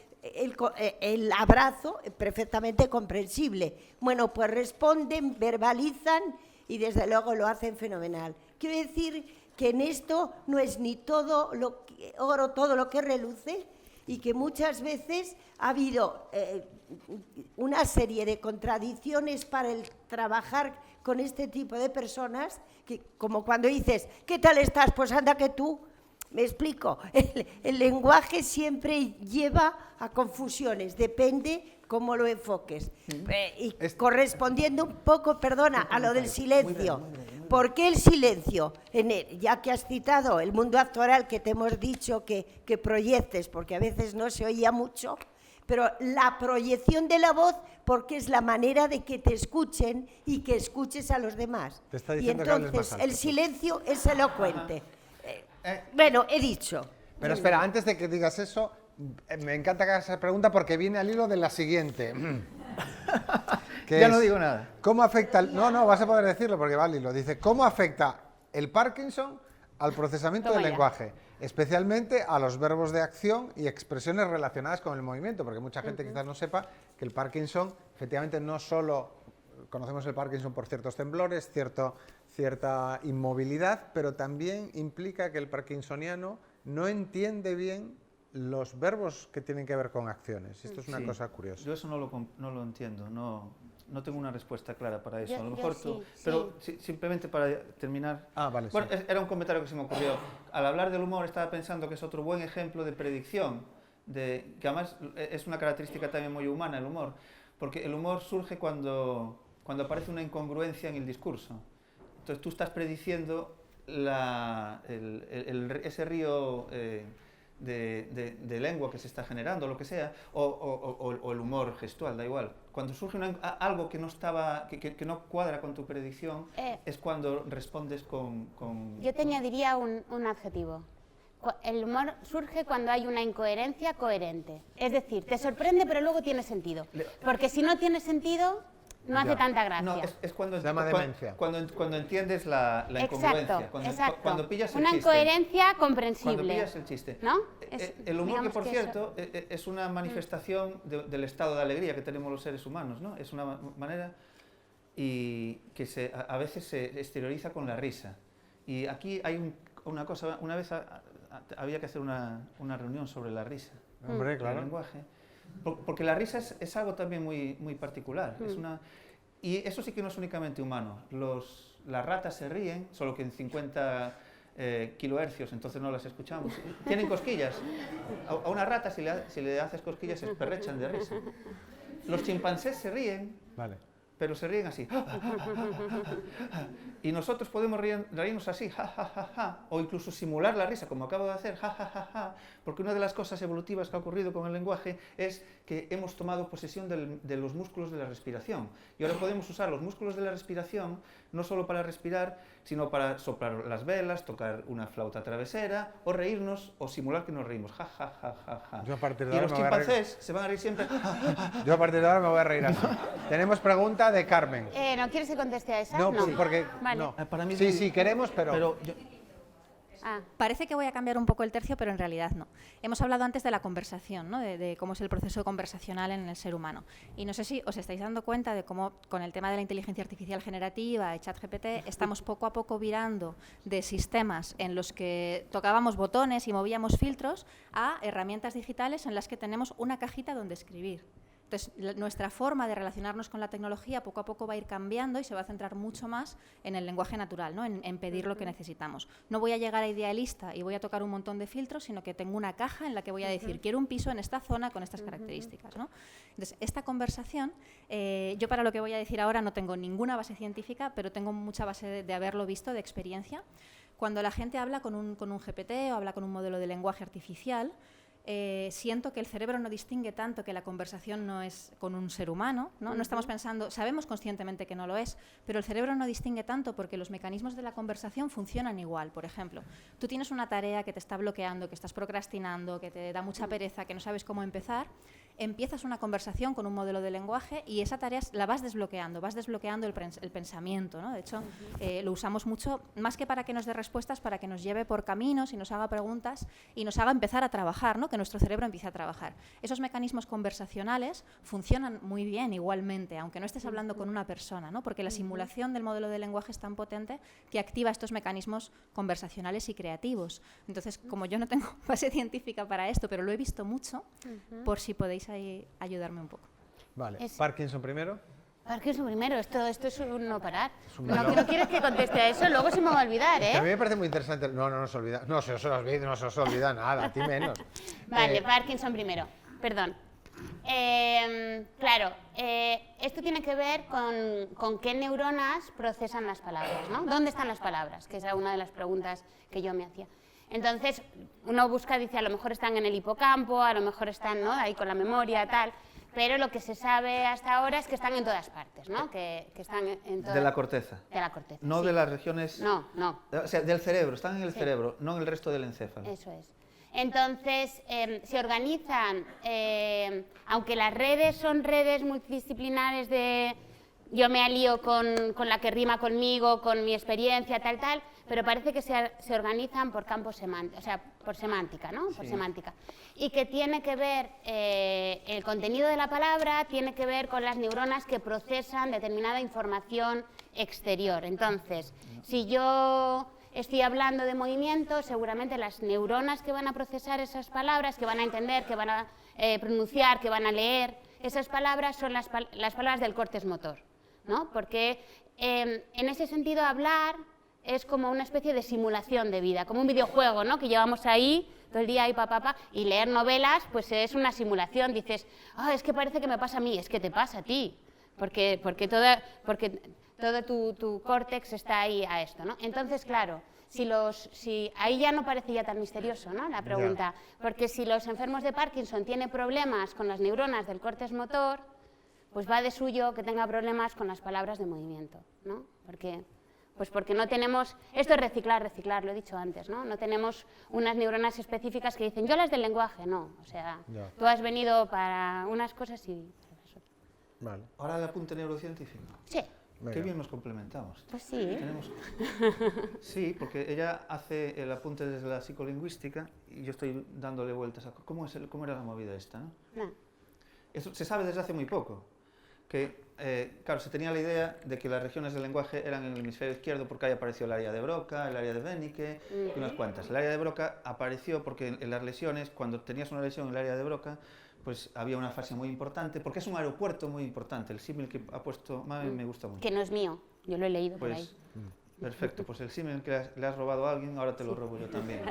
el abrazo, perfectamente comprensible. Bueno, pues responden, verbalizan y desde luego lo hacen fenomenal. Quiero decir que en esto no es ni todo oro todo lo que reluce, y que muchas veces ha habido una serie de contradicciones para el trabajar con este tipo de personas, que, como cuando dices, ¿qué tal estás? Pues anda que tú. Me explico, el lenguaje siempre lleva a confusiones, depende cómo lo enfoques. Y correspondiendo un poco, perdona, a lo del silencio. ¿Por qué el silencio? Ya que has citado el mundo actoral, que te hemos dicho que proyectes, porque a veces no se oía mucho, pero la proyección de la voz, porque es la manera de que te escuchen y que escuches a los demás. Te está Y diciendo que hables entonces más alto. el silencio es elocuente. Bueno, he dicho. Pero espera, antes de que digas eso, me encanta que hagas esa pregunta porque viene al hilo de la siguiente. Ya no digo nada. ¿Cómo afecta no, vas a poder decirlo porque va al hilo. Dice, ¿cómo afecta el Parkinson al procesamiento del lenguaje? Especialmente a los verbos de acción y expresiones relacionadas con el movimiento, porque mucha gente quizás no sepa que el Parkinson, efectivamente, no solo conocemos el Parkinson por ciertos temblores, cierta inmovilidad, pero también implica que el parkinsoniano no entiende bien los verbos que tienen que ver con acciones. Esto es una cosa curiosa. Yo eso no lo entiendo, no tengo una respuesta clara para eso. Yo- a lo mejor yo tú, sí, pero simplemente para terminar. Vale, Bueno, sí. era un comentario que se me ocurrió. Al hablar del humor estaba pensando que es otro buen ejemplo de predicción, que además es una característica también muy humana el humor, porque el humor surge cuando aparece una incongruencia en el discurso. Entonces tú estás prediciendo ese río de lengua que se está generando, lo que sea, o el humor gestual, da igual. Cuando surge algo que no cuadra con tu predicción, es cuando respondes con... Yo te añadiría un adjetivo. El humor surge cuando hay una incoherencia coherente. Es decir, te sorprende pero luego tiene sentido. Porque si no tiene sentido, no hace tanta gracia. No, es cuando, Se llama demencia. cuando entiendes la incongruencia. Exacto. Cuando pillas el una chiste. incoherencia comprensible. Cuando pillas el chiste. ¿No? El humor, que digamos por que cierto, es una manifestación del estado de alegría que tenemos los seres humanos, ¿no? Es una manera y que a veces se exterioriza con la risa. Y aquí hay una cosa, una vez había que hacer una reunión sobre la risa. Hombre, claro. El lenguaje. Porque la risa es algo también muy particular. Y eso sí que no es únicamente humano. Las ratas se ríen, solo que en 50 kilohercios, entonces no las escuchamos. Tienen cosquillas. A una rata, si le haces cosquillas, se perrechan de risa. Los chimpancés se ríen, Vale. pero se ríen así. Y nosotros podemos reírnos así, o incluso simular la risa, como acabo de hacer, porque una de las cosas evolutivas que ha ocurrido con el lenguaje es que hemos tomado posesión de los músculos de la respiración. Y ahora podemos usar los músculos de la respiración no solo para respirar, sino para soplar las velas, tocar una flauta travesera, o reírnos, o simular que nos reímos. Yo a partir de Y ahora los me voy a reír. chimpancés se van a reír siempre. Yo a partir de ahora me voy a reír así. Tenemos preguntas. pregunta de Carmen. ¿No quieres que conteste a esa? No, porque... Vale. no. Para mí Sí, es muy- sí, queremos, pero yo- Ah, Parece que voy a cambiar un poco el tercio, pero en realidad no. Hemos hablado antes de la conversación, ¿no? de cómo es el proceso conversacional en el ser humano. Y no sé si os estáis dando cuenta de cómo con el tema de la inteligencia artificial generativa y ChatGPT estamos poco a poco virando de sistemas en los que tocábamos botones y movíamos filtros a herramientas digitales en las que tenemos una cajita donde escribir. Entonces, nuestra forma de relacionarnos con la tecnología poco a poco va a ir cambiando y se va a centrar mucho más en el lenguaje natural, ¿no? en pedir lo que necesitamos. No voy a llegar a idealista y voy a tocar un montón de filtros, sino que tengo una caja en la que voy a decir, quiero un piso en esta zona con estas características, ¿no? Entonces, esta conversación, yo para lo que voy a decir ahora no tengo ninguna base científica, pero tengo mucha base de haberlo visto, de experiencia. Cuando la gente habla con un GPT o habla con un modelo de lenguaje artificial, siento que el cerebro no distingue tanto que la conversación no es con un ser humano, ¿no? No estamos pensando, sabemos conscientemente que no lo es, pero el cerebro no distingue tanto porque los mecanismos de la conversación funcionan igual. Por ejemplo, tú tienes una tarea que te está bloqueando, que estás procrastinando, que te da mucha pereza, que no sabes cómo empezar, empiezas una conversación con un modelo de lenguaje y esa tarea la vas desbloqueando el pensamiento, ¿no? De hecho, lo usamos mucho, más que para que nos dé respuestas, para que nos lleve por caminos y nos haga preguntas y nos haga empezar a trabajar, ¿no? Que nuestro cerebro empiece a trabajar. Esos mecanismos conversacionales funcionan muy bien igualmente, aunque no estés hablando con una persona, ¿no? Porque la simulación del modelo de lenguaje es tan potente que activa estos mecanismos conversacionales y creativos. Entonces, como yo no tengo base científica para esto, pero lo he visto mucho, por si podéis ahí ayudarme un poco. Vale, Es- Parkinson primero. Parkinson primero, esto es un no parar. un No, melón. no quieres que conteste a eso, luego se me va a olvidar, Que a mí ¿eh? me parece muy interesante. No se olvida. No se os olvida, no se os olvida nada, a ti menos. Vale, Parkinson primero, perdón. Claro, esto tiene que ver con qué neuronas procesan las palabras, ¿no? ¿Dónde están las palabras? Que esa era una de las preguntas que yo me hacía. Entonces, uno busca, dice, a lo mejor están en el hipocampo, a lo mejor están, ¿no?, ahí con la memoria, tal, pero lo que se sabe hasta ahora es que están en todas partes, ¿no? Que están en todas... de la corteza. De la corteza, No sí. de las regiones... No, no. O sea, del cerebro, están en el Sí. cerebro, no en el resto del encéfalo. Eso es. Entonces, se organizan, aunque las redes son redes multidisciplinares de yo me alío con la que rima conmigo, con mi experiencia, tal, tal, pero parece que se organizan por campos semánticos, o sea, por semántica, ¿no? Por semántica. Y que tiene que ver, el contenido de la palabra tiene que ver con las neuronas que procesan determinada información exterior. Entonces, si yo estoy hablando de movimiento, seguramente las neuronas que van a procesar esas palabras, que van a entender, que van a pronunciar, que van a leer esas palabras, son las palabras del córtex motor, ¿no? Porque en ese sentido hablar es como una especie de simulación de vida, como un videojuego, ¿no?, que llevamos ahí todo el día ahí, y leer novelas pues es una simulación. Dices, es que parece que me pasa a mí, es que te pasa a ti, porque todo tu córtex está ahí a esto, ¿no? Entonces, claro, ahí ya no parece ya tan misterioso, ¿no?, la pregunta, porque si los enfermos de Parkinson tienen problemas con las neuronas del córtex motor, pues va de suyo que tenga problemas con las palabras de movimiento, ¿no? Porque no tenemos, esto es reciclar, lo he dicho antes, ¿no? No tenemos unas neuronas específicas que dicen, yo las del lenguaje, no, o sea, Ya. tú has venido para unas cosas y para las otras. Vale. Ahora el apunte neurocientífico. Sí, Venga. Qué bien nos complementamos. pues sí. Sí, porque ella hace el apunte desde la psicolingüística y yo estoy dándole vueltas a cómo era la movida esta, ¿no? No. Eso se sabe desde hace muy poco, que claro, se tenía la idea de que las regiones del lenguaje eran en el hemisferio izquierdo porque ahí apareció el área de Broca, el área de Wernicke y unas cuantas. El área de Broca apareció porque en las lesiones, cuando tenías una lesión en el área de Broca, pues había una fase muy importante, porque es un aeropuerto muy importante. El símil que ha puesto Mami me gusta mucho. Que no es mío, yo lo he leído por Pues, ahí. perfecto, pues el símil que le has robado a alguien, ahora te lo robo yo también.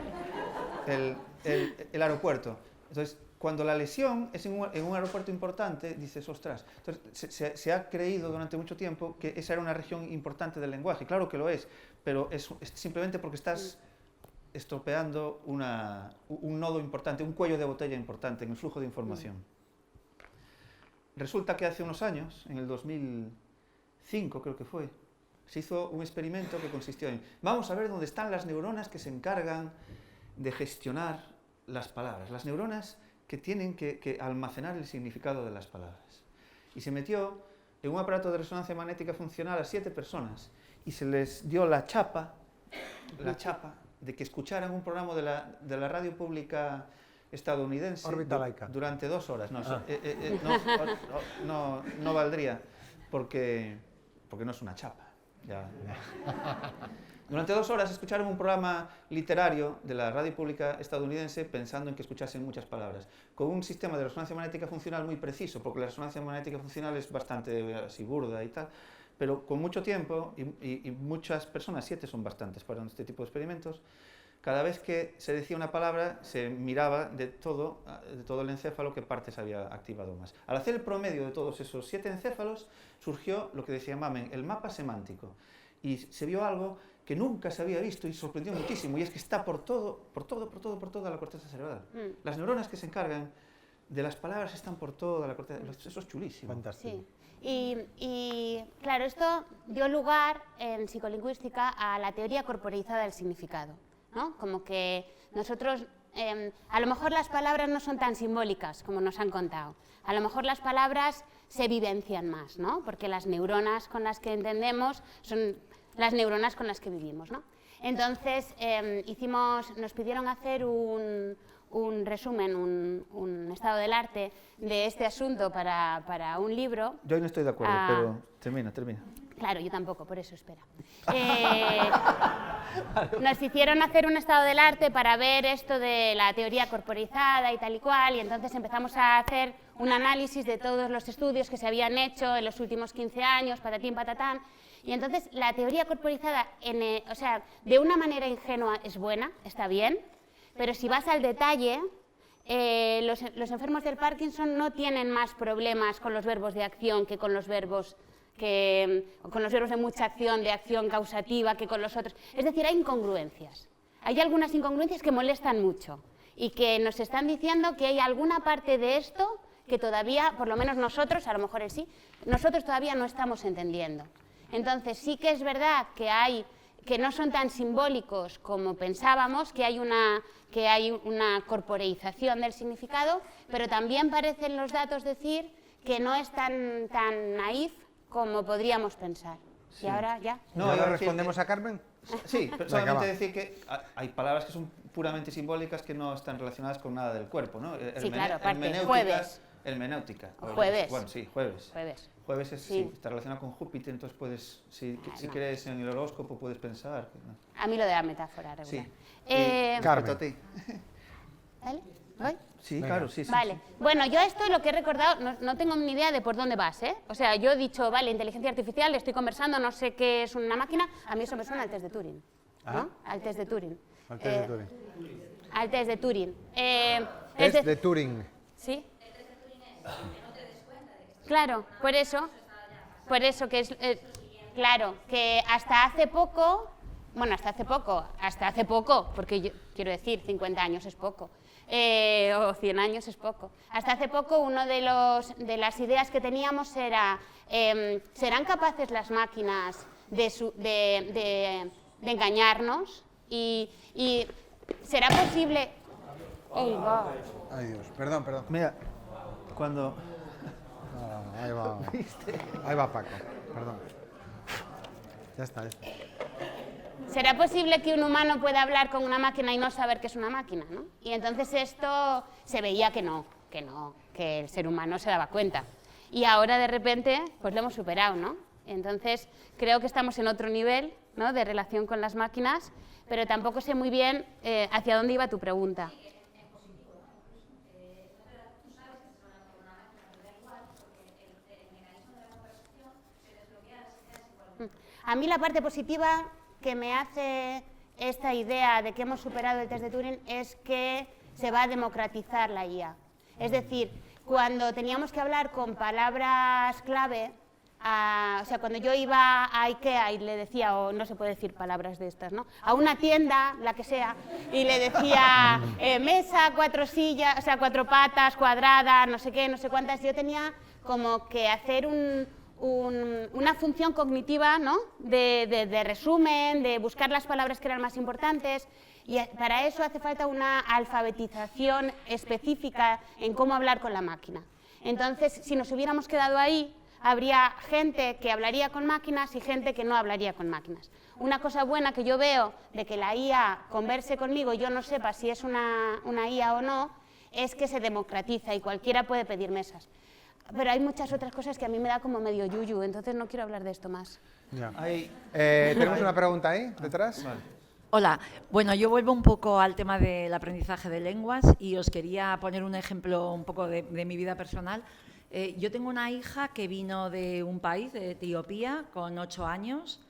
El aeropuerto. Entonces, cuando la lesión es en un aeropuerto importante, dices, ostras. Entonces, se ha creído durante mucho tiempo que esa era una región importante del lenguaje. Claro que lo es, pero es simplemente porque estás estropeando un nodo importante, un cuello de botella importante en el flujo de información. Resulta que hace unos años, en el 2005 creo que fue, se hizo un experimento que consistió en, vamos a ver dónde están las neuronas que se encargan de gestionar las palabras, las neuronas que tienen que almacenar el significado de las palabras. Y se metió en un aparato de resonancia magnética funcional a 7 personas y se les dio la chapa de que escucharan un programa de la radio pública estadounidense Órbita laica. durante 2 horas. No valdría, porque no es una chapa. Ya. Durante 2 horas escucharon un programa literario de la radio pública estadounidense pensando en que escuchasen muchas palabras, con un sistema de resonancia magnética funcional muy preciso, porque la resonancia magnética funcional es bastante así burda y tal, pero con mucho tiempo y muchas personas, 7 son bastantes para este tipo de experimentos, cada vez que se decía una palabra se miraba de todo el encéfalo qué partes había activado más. Al hacer el promedio de todos esos 7 encéfalos surgió lo que se llamaba el mapa semántico y se vio algo que nunca se había visto y sorprendió muchísimo, y es que está por toda la corteza cerebral. Las neuronas que se encargan de las palabras están por toda la corteza, eso es chulísimo. Fantástico. Sí. Y claro, esto dio lugar en psicolingüística a la teoría corporeizada del significado, ¿no? Como que nosotros, a lo mejor las palabras no son tan simbólicas como nos han contado, a lo mejor las palabras se vivencian más, ¿no? Porque las neuronas con las que entendemos son las neuronas con las que vivimos, ¿no? Entonces nos pidieron hacer un resumen, un estado del arte de este asunto para un libro. Yo no estoy de acuerdo, pero termina. Claro, yo tampoco, por eso espera. Nos hicieron hacer un estado del arte para ver esto de la teoría corporizada y tal y cual, y entonces empezamos a hacer un análisis de todos los estudios que se habían hecho en los últimos 15 años, patatín, patatán. Y entonces la teoría corporizada, o sea, de una manera ingenua es buena, está bien, pero si vas al detalle, los enfermos del Parkinson no tienen más problemas con los verbos de acción que con los verbos de mucha acción, de acción causativa, que con los otros. Es decir, hay incongruencias. Hay algunas incongruencias que molestan mucho y que nos están diciendo que hay alguna parte de esto que todavía, por lo menos nosotros, a lo mejor él sí, nosotros todavía no estamos entendiendo. Entonces sí que es verdad que no son tan simbólicos como pensábamos, que hay una corporeización del significado, pero también parecen los datos decir que no es tan naif como podríamos pensar. Sí. Y ahora ya. No, ¿ahora respondemos a Carmen? Sí, pero solamente decir que hay palabras que son puramente simbólicas que no están relacionadas con nada del cuerpo, ¿no? Sí, claro, aparte, jueves. Hermenéutica. Jueves. Bueno, sí, jueves. Jueves sí. Está relacionado con Júpiter, entonces puedes, si crees en el horóscopo, puedes pensar. A mí lo de la metáfora regular. Sí. Carmen. A ti. ¿Vale? ¿Voy? Sí, claro, sí. Vale. Bueno, yo esto lo que he recordado, no tengo ni idea de por dónde vas, ¿eh? O sea, yo he dicho, vale, inteligencia artificial, estoy conversando, no sé qué es una máquina, a mí eso me suena al test de Turing, ¿no? Al test de Turing. Al test de Turing. Al test de Turing. Test de Turing. ¿Sí? Claro, por eso que es, claro, que hasta hace poco, porque yo quiero decir, 50 años es poco, o 100 años es poco. Hasta hace poco una de las ideas que teníamos era, ¿serán capaces las máquinas de engañarnos? Y ¿será posible? Ay, Dios, perdón. Mira, cuando... Ahí va Paco, perdón. Ya está. ¿Será posible que un humano pueda hablar con una máquina y no saber que es una máquina, ¿no? Y entonces esto se veía que el ser humano se daba cuenta. Y ahora de repente, pues lo hemos superado, ¿no? Entonces creo que estamos en otro nivel, ¿no?, de relación con las máquinas, pero tampoco sé muy bien hacia dónde iba tu pregunta. A mí la parte positiva que me hace esta idea de que hemos superado el test de Turing es que se va a democratizar la IA. Es decir, cuando teníamos que hablar con palabras clave, o sea, cuando yo iba a IKEA y le decía, o no se puede decir palabras de estas, ¿no?, a una tienda, la que sea, y le decía mesa, 4 sillas, o sea, 4 patas, cuadrada, no sé qué, no sé cuántas, yo tenía como que hacer una función cognitiva, ¿no?, de resumen, de buscar las palabras que eran más importantes, y para eso hace falta una alfabetización específica en cómo hablar con la máquina. Entonces, si nos hubiéramos quedado ahí, habría gente que hablaría con máquinas y gente que no hablaría con máquinas. Una cosa buena que yo veo de que la IA converse conmigo y yo no sepa si es una IA o no, es que se democratiza y cualquiera puede pedir mesas. Pero hay muchas otras cosas que a mí me da como medio yuyu, entonces no quiero hablar de esto más. Ya. ¿Tenemos una pregunta ahí, detrás? Vale. Hola, bueno, yo vuelvo un poco al tema del aprendizaje de lenguas y os quería poner un ejemplo un poco de mi vida personal. Yo tengo una hija que vino de un país, de Etiopía, con 8 años.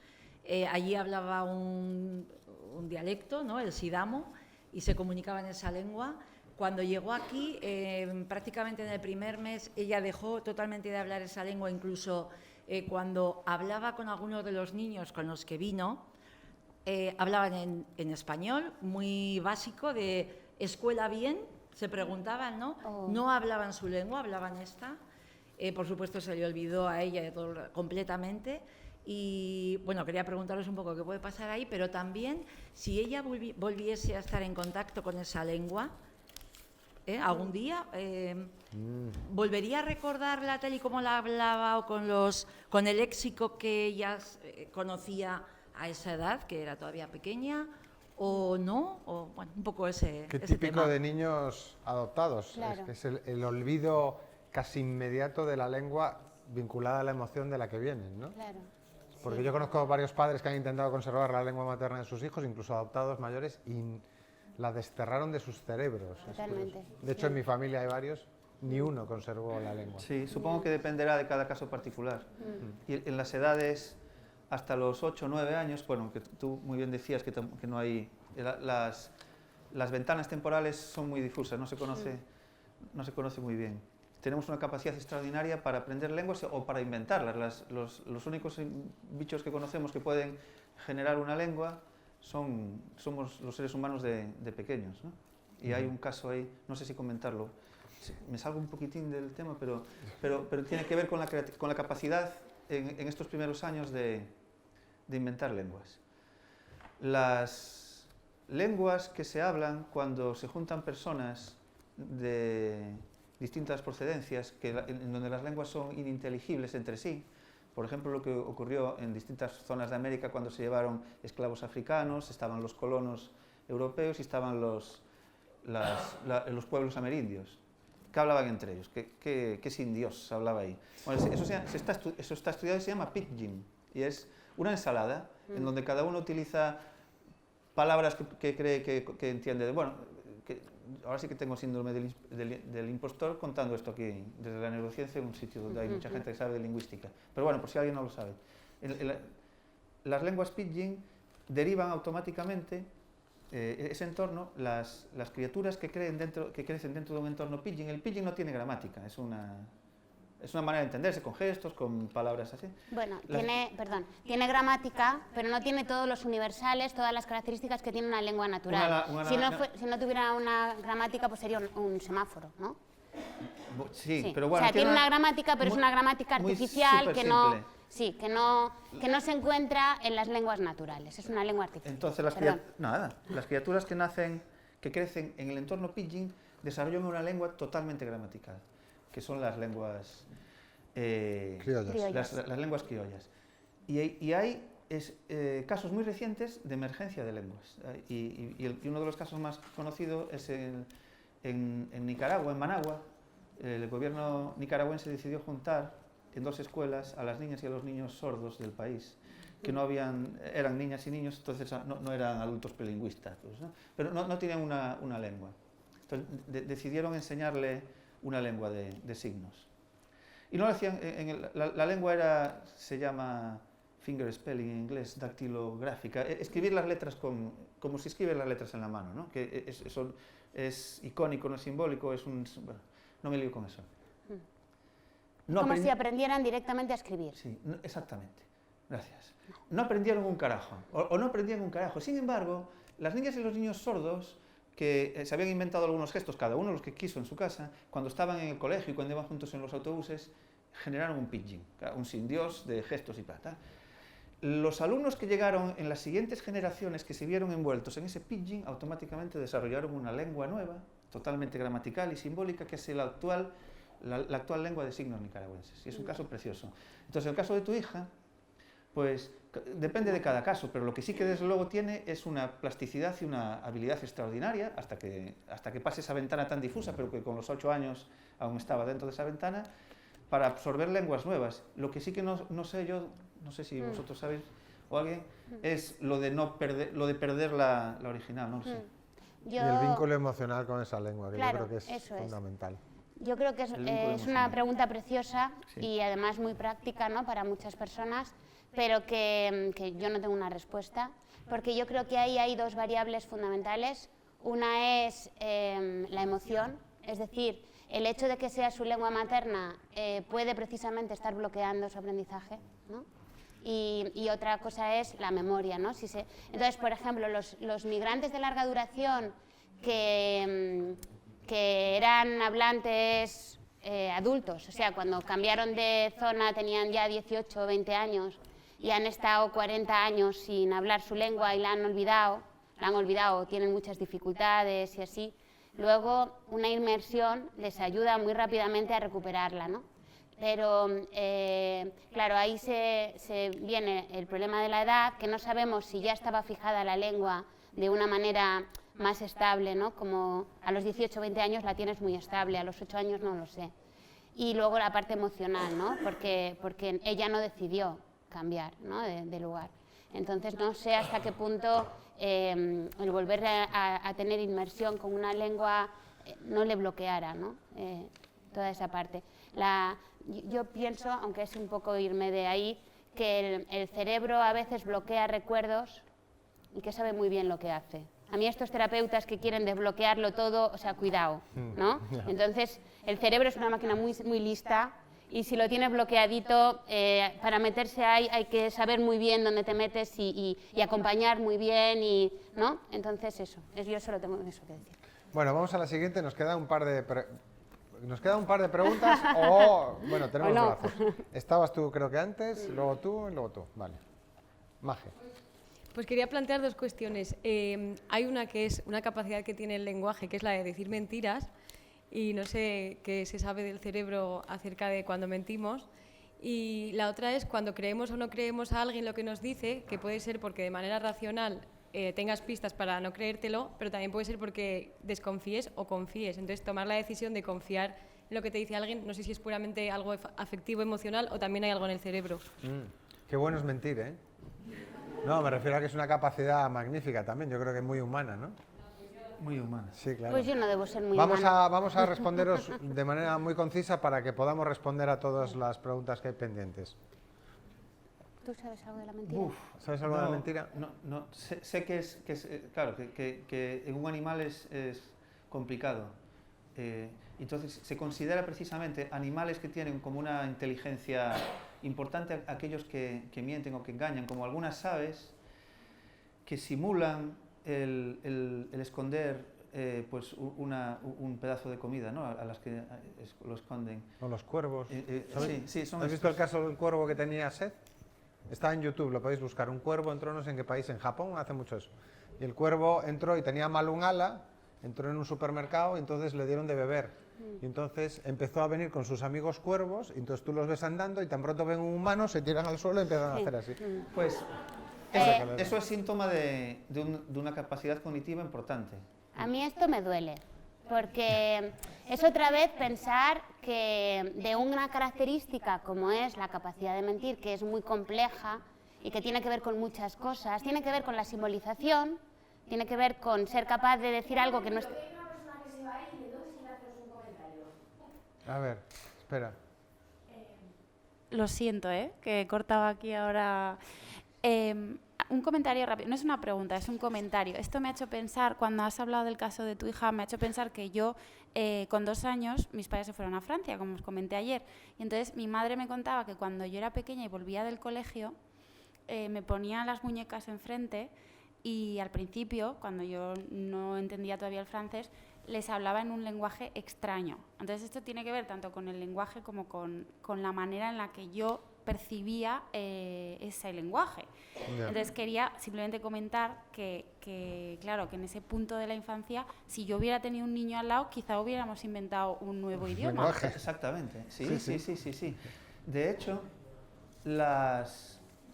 Allí hablaba un dialecto, ¿no?, el sidamo, y se comunicaba en esa lengua. Cuando llegó aquí, prácticamente en el primer mes, ella dejó totalmente de hablar esa lengua, incluso cuando hablaba con algunos de los niños con los que vino, hablaban en español, muy básico, de escuela bien, se preguntaban, ¿no? No hablaban su lengua, hablaban esta. Por supuesto, se le olvidó a ella completamente. Y bueno, quería preguntaros un poco qué puede pasar ahí, pero también si ella volviese a estar en contacto con esa lengua, algún día, ¿volvería a recordarla tal y como la hablaba o con el léxico que ella conocía a esa edad, que era todavía pequeña, o no? O, bueno, un poco ese Qué ese típico tema. de niños adoptados, Claro. es el olvido casi inmediato de la lengua vinculada a la emoción de la que vienen, ¿no? Claro. Porque yo conozco varios padres que han intentado conservar la lengua materna de sus hijos, incluso adoptados mayores, y la desterraron de sus cerebros. Totalmente. De hecho, en mi familia hay varios, ni uno conservó la lengua. Sí, supongo que dependerá de cada caso particular. Y en las edades hasta los 8 o 9 años, bueno, que tú muy bien decías que no hay... Las ventanas temporales son muy difusas, no se conoce muy bien. Tenemos una capacidad extraordinaria para aprender lenguas o para inventarlas. Los únicos bichos que conocemos que pueden generar una lengua somos los seres humanos de pequeños, ¿no? Y hay un caso ahí, no sé si comentarlo, me salgo un poquitín del tema, pero tiene que ver con la capacidad en estos primeros años de inventar lenguas. Las lenguas que se hablan cuando se juntan personas de distintas procedencias, en donde las lenguas son ininteligibles entre sí. Por ejemplo, lo que ocurrió en distintas zonas de América cuando se llevaron esclavos africanos, estaban los colonos europeos y estaban los pueblos amerindios. ¿Qué hablaban entre ellos? ¿Qué sin Dios hablaba ahí? Bueno, eso está estudiado y se llama pidgin, y es una ensalada en donde cada uno utiliza palabras que cree que entiende. Bueno, ahora sí que tengo síndrome del impostor contando esto aquí, desde la neurociencia, en un sitio donde hay mucha gente que sabe de lingüística. Pero bueno, por si alguien no lo sabe. Las lenguas pidgin derivan automáticamente ese entorno, las criaturas que crecen dentro de un entorno pidgin. El pidgin no tiene gramática, es una manera de entenderse, con gestos, con palabras así. Bueno, tiene gramática, pero no tiene todos los universales, todas las características que tiene una lengua natural. Si no tuviera una gramática, pues sería un semáforo, ¿no? Sí, pero bueno... O sea, tiene una gramática, pero es una gramática artificial que no se encuentra en las lenguas naturales, es una lengua artificial. Entonces, las criaturas que crecen en el entorno pidgin desarrollan una lengua totalmente gramatical, que son las lenguas criollas. Las lenguas criollas. Y hay casos muy recientes de emergencia de lenguas. Y uno de los casos más conocidos es en Nicaragua, en Managua. El gobierno nicaragüense decidió juntar en 2 escuelas a las niñas y a los niños sordos del país, que eran niñas y niños, entonces no eran adultos bilingüistas, ¿no? Pero no tenían una lengua. Entonces decidieron enseñarle una lengua de signos. Y no lo hacían, la lengua se llama finger spelling en inglés, dactilográfica, escribir las letras como si escribes las letras en la mano, ¿no? Que eso es icónico, no es simbólico, bueno, no me lío con eso. Como si aprendieran directamente a escribir. Sí, exactamente, gracias. No aprendieron un carajo, o no aprendían un carajo. Sin embargo, las niñas y los niños sordos, que se habían inventado algunos gestos, cada uno los que quiso en su casa, cuando estaban en el colegio y cuando iban juntos en los autobuses, generaron un pidgin, un sin Dios de gestos y plata. Los alumnos que llegaron en las siguientes generaciones, que se vieron envueltos en ese pidgin, automáticamente desarrollaron una lengua nueva, totalmente gramatical y simbólica, que es la actual la actual lengua de signos nicaragüenses. Y es un caso precioso. Entonces, el caso de tu hija, pues depende de cada caso, pero lo que sí que desde luego tiene es una plasticidad y una habilidad extraordinaria hasta que pase esa ventana tan difusa, pero que con los 8 años aún estaba dentro de esa ventana, para absorber lenguas nuevas. Lo que sí que no sé yo, no sé si vosotros sabéis o alguien, es lo de perder la original, no lo sé. Y el vínculo emocional con esa lengua, que Claro, yo creo que es eso fundamental. Yo creo que es una pregunta preciosa y además muy práctica, ¿no?, para muchas personas, pero que yo no tengo una respuesta, porque yo creo que ahí hay dos variables fundamentales. Una es la emoción, es decir, el hecho de que sea su lengua materna puede precisamente estar bloqueando su aprendizaje, ¿no? Y otra cosa es la memoria, ¿no? Entonces, por ejemplo, los migrantes de larga duración que eran hablantes adultos, o sea, cuando cambiaron de zona tenían ya 18 o 20 años y han estado 40 años sin hablar su lengua y la han olvidado, tienen muchas dificultades y así. Luego, una inmersión les ayuda muy rápidamente a recuperarla, ¿no? Pero, claro, ahí se viene el problema de la edad, que no sabemos si ya estaba fijada la lengua de una manera más estable, ¿no? Como a los 18 o 20 años la tienes muy estable, a los 8 años no lo sé. Y luego la parte emocional, ¿no? Porque ella no decidió cambiar, ¿no?, de lugar. Entonces no sé hasta qué punto el volver a tener inmersión con una lengua no le bloqueara, ¿no?, toda esa parte. Yo pienso, aunque es un poco irme de ahí, que el cerebro a veces bloquea recuerdos y que sabe muy bien lo que hace. A mí estos terapeutas que quieren desbloquearlo todo, o sea, cuidado, ¿no? Entonces, el cerebro es una máquina muy, muy lista y si lo tienes bloqueadito, para meterse ahí hay que saber muy bien dónde te metes y acompañar muy bien, ¿no? Entonces, eso, yo solo tengo eso que decir. Bueno, vamos a la siguiente, nos queda un par de preguntas o, bueno, tenemos brazos. Estabas tú, creo que antes, luego tú y luego tú. Vale. Maje. Pues quería plantear dos cuestiones. Hay una que es una capacidad que tiene el lenguaje, que es la de decir mentiras, y no sé qué se sabe del cerebro acerca de cuando mentimos. Y la otra es cuando creemos o no creemos a alguien lo que nos dice, que puede ser porque de manera racional tengas pistas para no creértelo, pero también puede ser porque desconfíes o confíes. Entonces, tomar la decisión de confiar en lo que te dice alguien, no sé si es puramente algo afectivo, emocional, o también hay algo en el cerebro. Qué bueno es mentir, ¿eh? No, me refiero a que es una capacidad magnífica también, yo creo que es muy humana, ¿no? Muy humana. Sí, claro. Pues yo no debo ser muy humana. Vamos a responderos de manera muy concisa para que podamos responder a todas las preguntas que hay pendientes. ¿Tú sabes algo de la mentira? ¿Sabes algo de la mentira? No. Sé que es claro, que en un animal es complicado. Entonces, se considera precisamente animales que tienen como una inteligencia importante aquellos que mienten o que engañan, como algunas aves que simulan el esconder pues un pedazo de comida, ¿no?, a las que lo esconden. O los cuervos. Sí, son ¿Has visto el caso del cuervo que tenía sed? Está en YouTube, lo podéis buscar. Un cuervo entró, no sé en qué país, en Japón, hace mucho eso. Y el cuervo entró y tenía mal un ala, entró en un supermercado y entonces le dieron de beber. Y entonces empezó a venir con sus amigos cuervos, y entonces tú los ves andando y tan pronto ven un humano, se tiran al suelo y empiezan a hacer así. Pues eso es síntoma de una capacidad cognitiva importante. A mí esto me duele, porque es otra vez pensar que de una característica como es la capacidad de mentir, que es muy compleja y que tiene que ver con muchas cosas, tiene que ver con la simbolización, tiene que ver con ser capaz de decir algo que no es... A ver, espera. Lo siento, que he cortado aquí ahora. Un comentario rápido, no es una pregunta, es un comentario. Esto me ha hecho pensar, cuando has hablado del caso de tu hija, me ha hecho pensar que yo, con 2 años, mis padres se fueron a Francia, como os comenté ayer. Y entonces mi madre me contaba que cuando yo era pequeña y volvía del colegio, me ponía las muñecas enfrente y al principio, cuando yo no entendía todavía el francés, les hablaba en un lenguaje extraño. Entonces esto tiene que ver tanto con el lenguaje como con la manera en la que yo percibía ese lenguaje. Ya. Entonces quería simplemente comentar que, claro, que en ese punto de la infancia, si yo hubiera tenido un niño al lado, quizá hubiéramos inventado un nuevo idioma. Exactamente, sí. De hecho,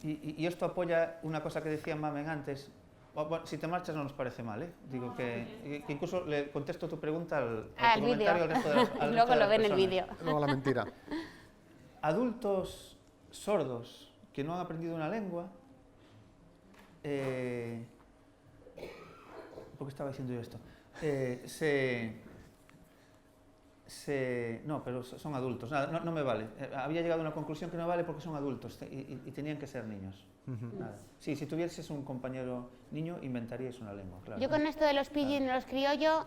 y esto apoya una cosa que decía Mamen antes. Bueno, si te marchas no nos parece mal, ¿eh? Digo que incluso le contesto tu pregunta al comentario al resto de las Luego lo ven en el personas. vídeo. Luego la mentira. Adultos sordos que no han aprendido una lengua, ¿por qué estaba diciendo yo esto? No, pero son adultos, nada, no me vale. Había llegado a una conclusión que no vale porque son adultos y tenían que ser niños. Nada. Sí, si tuvieses un compañero niño, inventaríais una lengua, claro. Yo con esto de los pidgin y los criollo,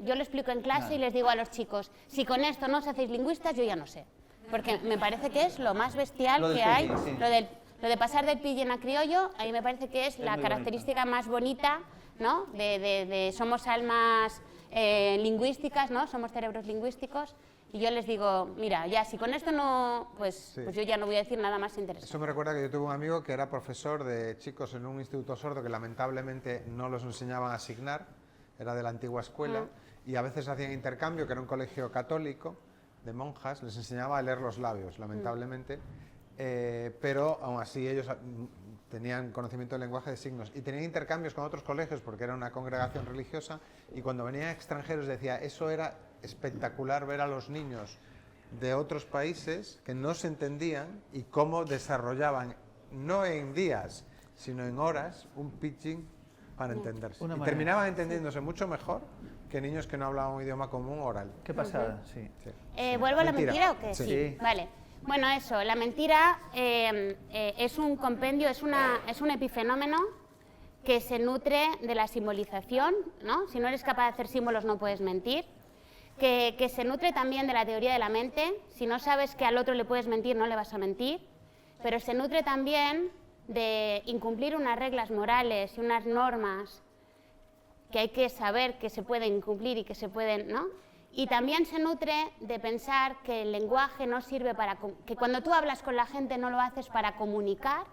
yo lo explico en clase y les digo a los chicos, si con esto no os hacéis lingüistas, yo ya no sé. Porque me parece que es lo más bestial que hay, lo de pasar del pidgin a criollo, a mí me parece que es la característica más bonita, ¿no? De somos almas lingüísticas, ¿no? Somos cerebros lingüísticos. Y yo les digo, mira, ya si con esto no, pues yo ya no voy a decir nada más interesante. Eso me recuerda que yo tuve un amigo que era profesor de chicos en un instituto sordo que lamentablemente no los enseñaban a asignar, era de la antigua escuela, y a veces hacían intercambio, que era un colegio católico de monjas, les enseñaba a leer los labios, lamentablemente, pero aún así ellos tenían conocimiento del lenguaje de signos y tenían intercambios con otros colegios porque era una congregación religiosa, y cuando venían extranjeros decía, eso era espectacular ver a los niños de otros países que no se entendían y cómo desarrollaban, no en días, sino en horas, un pidgin para entenderse. Y terminaban entendiéndose mucho mejor que niños que no hablaban un idioma común oral. Qué pasada, sí. ¿Vuelvo a la mentira o qué? Sí. Vale. Bueno, eso, la mentira es un compendio, es un epifenómeno que se nutre de la simbolización, ¿no? Si no eres capaz de hacer símbolos no puedes mentir. Que se nutre también de la teoría de la mente. Si no sabes que al otro le puedes mentir, no le vas a mentir. Pero se nutre también de incumplir unas reglas morales y unas normas que hay que saber que se pueden cumplir y que se pueden, ¿no? Y también se nutre de pensar que el lenguaje no sirve para... que cuando tú hablas con la gente no lo haces para comunicar,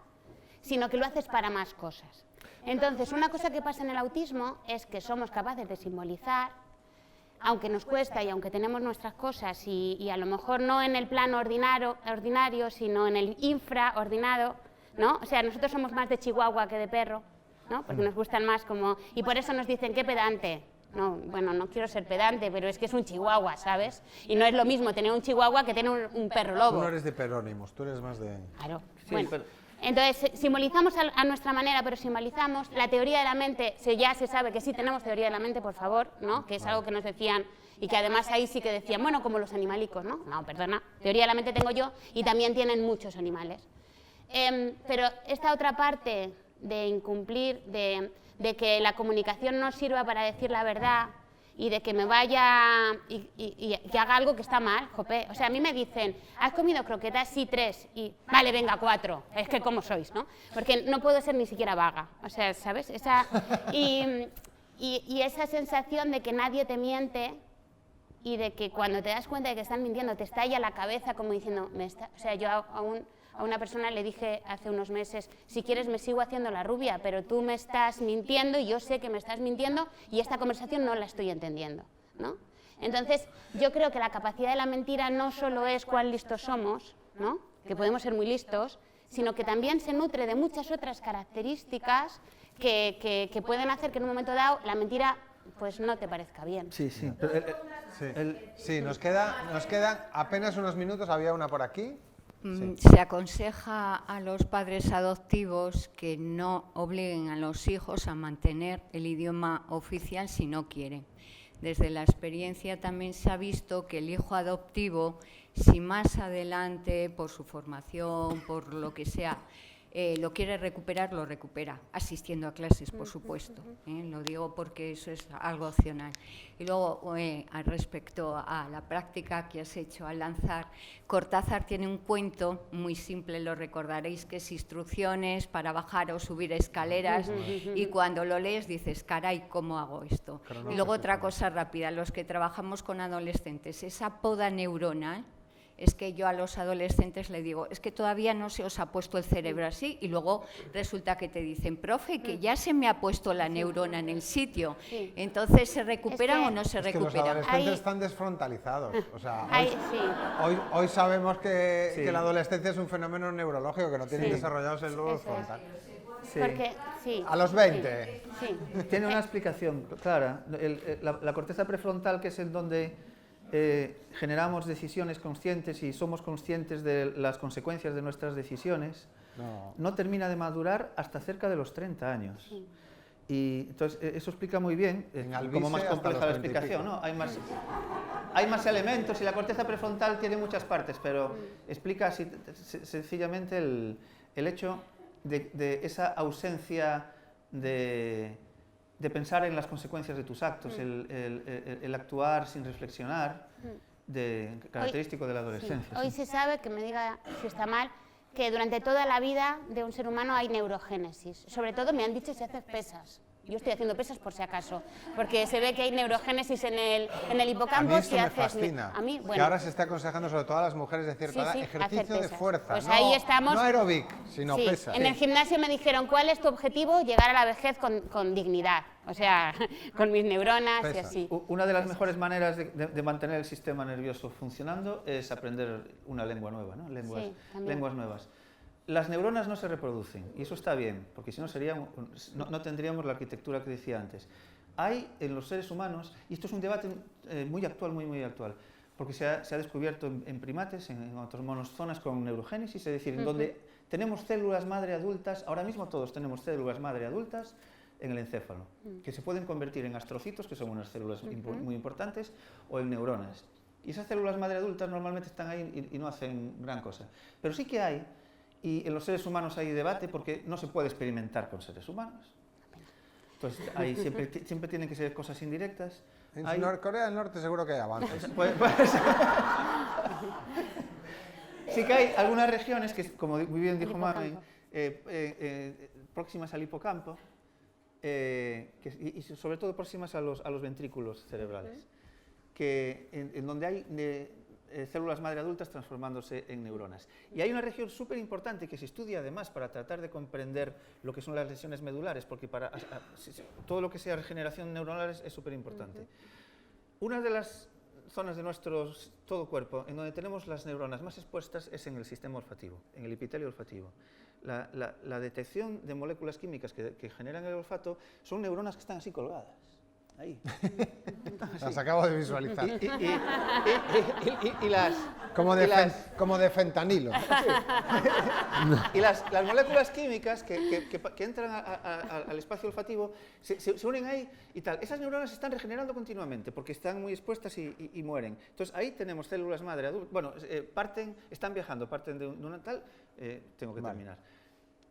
sino que lo haces para más cosas. Entonces, una cosa que pasa en el autismo es que somos capaces de simbolizar, aunque nos cuesta y aunque tenemos nuestras cosas y a lo mejor no en el plano ordinario, sino en el infraordinado, ¿no? O sea, nosotros somos más de chihuahua que de perro, ¿no? Porque nos gustan más como... Y por eso nos dicen, qué pedante. No, bueno, no quiero ser pedante, pero es que es un chihuahua, ¿sabes? Y no es lo mismo tener un chihuahua que tener un perro lobo. Tú no eres de perónimos, tú eres más de... Claro, Sí, bueno. pero- Entonces, simbolizamos a nuestra manera, pero simbolizamos la teoría de la mente. Ya se sabe que sí tenemos teoría de la mente, por favor, ¿no? Que es algo que nos decían y que además ahí sí que decían, bueno, como los animalicos, ¿no? No, perdona, teoría de la mente tengo yo y también tienen muchos animales. Pero esta otra parte de incumplir, de que la comunicación no sirva para decir la verdad y de que me vaya y que haga algo que está mal, jope. O sea, a mí me dicen, ¿has comido croquetas? Sí, 3. Y, vale, venga, 4. Es que ¿cómo sois, no? Porque no puedo ser ni siquiera vaga. O sea, ¿sabes? Y esa sensación de que nadie te miente y de que cuando te das cuenta de que están mintiendo te estalla la cabeza como diciendo, o sea, yo a una persona le dije hace unos meses, si quieres me sigo haciendo la rubia, pero tú me estás mintiendo y yo sé que me estás mintiendo y esta conversación no la estoy entendiendo, ¿no? Entonces, yo creo que la capacidad de la mentira no solo es cuán listos somos, ¿no? Que podemos ser muy listos, sino que también se nutre de muchas otras características que pueden hacer que en un momento dado la mentira pues no te parezca bien. Sí. Sí, nos quedan apenas unos minutos, había una por aquí. Sí. Se aconseja a los padres adoptivos que no obliguen a los hijos a mantener el idioma oficial si no quieren. Desde la experiencia también se ha visto que el hijo adoptivo, si más adelante, por su formación, por lo que sea, lo quiere recuperar, lo recupera, asistiendo a clases, por supuesto. Lo digo porque eso es algo opcional. Y luego, respecto a la práctica que has hecho al lanzar, Cortázar tiene un cuento muy simple, lo recordaréis, que es instrucciones para bajar o subir escaleras, y cuando lo lees dices, caray, ¿cómo hago esto? Y luego otra cosa rápida, los que trabajamos con adolescentes, esa poda neuronal es que yo a los adolescentes le digo, es que todavía no se os ha puesto el cerebro así, y luego resulta que te dicen, profe, que ya se me ha puesto la neurona en el sitio. Entonces, ¿se recuperan o no se recuperan? Los adolescentes están desfrontalizados. O sea, hoy sabemos que la adolescencia es un fenómeno neurológico, que no tienen desarrollados el lobo frontal. A los 20. Tiene una explicación clara. La corteza prefrontal, que es en donde generamos decisiones conscientes y somos conscientes de las consecuencias de nuestras decisiones, no termina de madurar hasta cerca de los 30 años. Y entonces eso explica muy bien cómo más compleja la explicación, ¿no? Hay más elementos y la corteza prefrontal tiene muchas partes, pero explica sencillamente el hecho de esa ausencia de pensar en las consecuencias de tus actos, el actuar sin reflexionar, característico de la adolescencia. Hoy se sabe, que me diga si está mal, que durante toda la vida de un ser humano hay neurogénesis. Sobre todo me han dicho si haces pesas. Yo estoy haciendo pesas por si acaso, porque se ve que hay neurogénesis en el hipocampo. A mí esto me fascina, que ahora se está aconsejando sobre todo a las mujeres de cierta edad, ejercicio de fuerza, pues ahí estamos, no aeróbic, sino pesas. En el gimnasio me dijeron, ¿cuál es tu objetivo? Llegar a la vejez con dignidad, o sea, con mis neuronas y así. Una de las mejores maneras de mantener el sistema nervioso funcionando es aprender una lengua nueva, ¿no? Lenguas nuevas. Las neuronas no se reproducen, y eso está bien, porque si no no tendríamos la arquitectura que decía antes. Hay en los seres humanos, y esto es un debate muy actual, muy actual, porque se ha descubierto en primates, en otros monos, zonas con neurogénesis, es decir, en donde tenemos células madre adultas, ahora mismo todos tenemos células madre adultas en el encéfalo, que se pueden convertir en astrocitos, que son unas células muy importantes, o en neuronas. Y esas células madre adultas normalmente están ahí y no hacen gran cosa. Pero sí que hay. Y en los seres humanos hay debate porque no se puede experimentar con seres humanos. Entonces, ahí siempre tienen que ser cosas indirectas. En Corea del Norte seguro que hay avances. Sí que hay algunas regiones que, como muy bien dijo Mami, próximas al hipocampo, y sobre todo próximas a los ventrículos cerebrales, en donde hay células madre adultas transformándose en neuronas. Y hay una región súper importante que se estudia además para tratar de comprender lo que son las lesiones medulares, porque todo lo que sea regeneración neuronal es súper importante. Una de las zonas de todo cuerpo en donde tenemos las neuronas más expuestas es en el sistema olfativo, en el epitelio olfativo. La detección de moléculas químicas que generan el olfato son neuronas que están así colgadas. Ahí. Las acabo de visualizar. Como de fentanilo. Y las moléculas químicas que entran al espacio olfativo se unen ahí y tal. Esas neuronas se están regenerando continuamente porque están muy expuestas y mueren. Entonces ahí tenemos células madre adultas. Bueno, están viajando, parten de una tal. Tengo que terminar.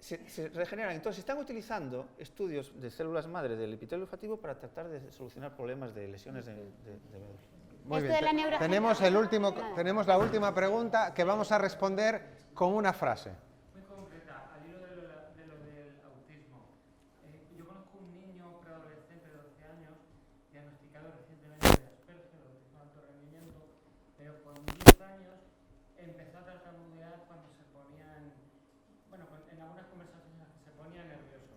Se regeneran. Entonces, están utilizando estudios de células madre del epitelio olfativo para tratar de solucionar problemas de lesiones de médula. Muy bien. Tenemos la última pregunta que vamos a responder con una frase. Muy concreta, al hilo de lo del autismo. Yo conozco un niño preadolescente de 12 años diagnosticado recientemente de Asperger, autismo de alto rendimiento, pero con 10 años empezó a tartamudear cuando se ponían, en algunas conversaciones en las que se ponía nervioso.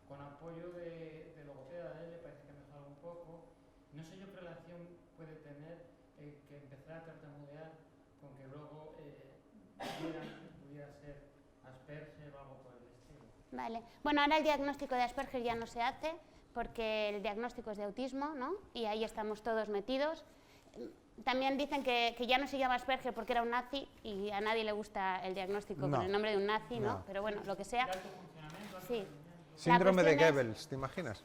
Con apoyo de logopeda de él, le parece que mejoró un poco. No sé yo qué relación puede tener que empezara a tartamudear con que luego pudiera ser Asperger o algo por el estilo. Vale. Bueno, ahora el diagnóstico de Asperger ya no se hace porque el diagnóstico es de autismo, ¿no? Y ahí estamos todos metidos. También dicen que ya no se llama Asperger porque era un nazi y a nadie le gusta el diagnóstico con el nombre de un nazi, ¿no? Pero bueno, lo que sea. Sí. Síndrome de Goebbels, ¿te imaginas?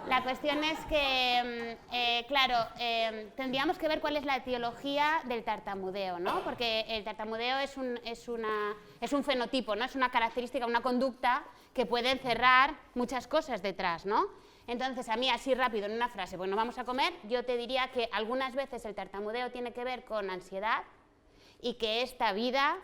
La cuestión es que, tendríamos que ver cuál es la etiología del tartamudeo, ¿no? Porque el tartamudeo es un fenotipo, ¿no? Es una característica, una conducta que puede encerrar muchas cosas detrás, ¿no? Entonces, a mí, así rápido, en una frase, bueno, vamos a comer, yo te diría que algunas veces el tartamudeo tiene que ver con ansiedad y que esta vida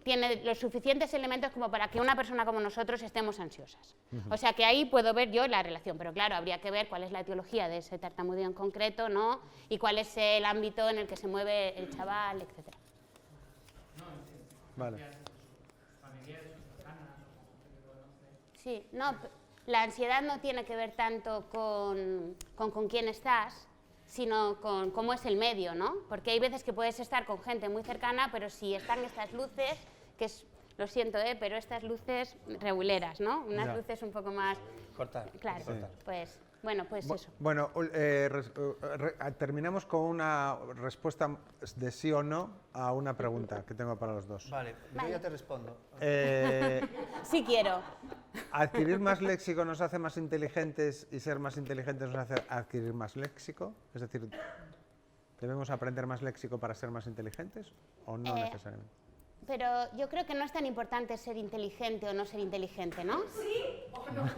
tiene los suficientes elementos como para que una persona como nosotros estemos ansiosas. O sea que ahí puedo ver yo la relación, pero claro, habría que ver cuál es la etiología de ese tartamudeo en concreto, ¿no? Y cuál es el ámbito en el que se mueve el chaval, etc. Vale. Sí, no, la ansiedad no tiene que ver tanto con quién estás, sino con cómo es el medio, ¿no? Porque hay veces que puedes estar con gente muy cercana, pero si están estas luces, que es, lo siento, pero estas luces reguleras, ¿no? Unas luces un poco más... Cortar. Claro, Sí. pues, bueno, pues eso. Bueno, terminamos con una respuesta de sí o no a una pregunta que tengo para los dos. Vale, yo ya te respondo. Sí quiero. ¿Adquirir más léxico nos hace más inteligentes y ser más inteligentes nos hace adquirir más léxico? Es decir, ¿debemos aprender más léxico para ser más inteligentes o no necesariamente? Pero yo creo que no es tan importante ser inteligente o no ser inteligente, ¿no? ¿Sí o no?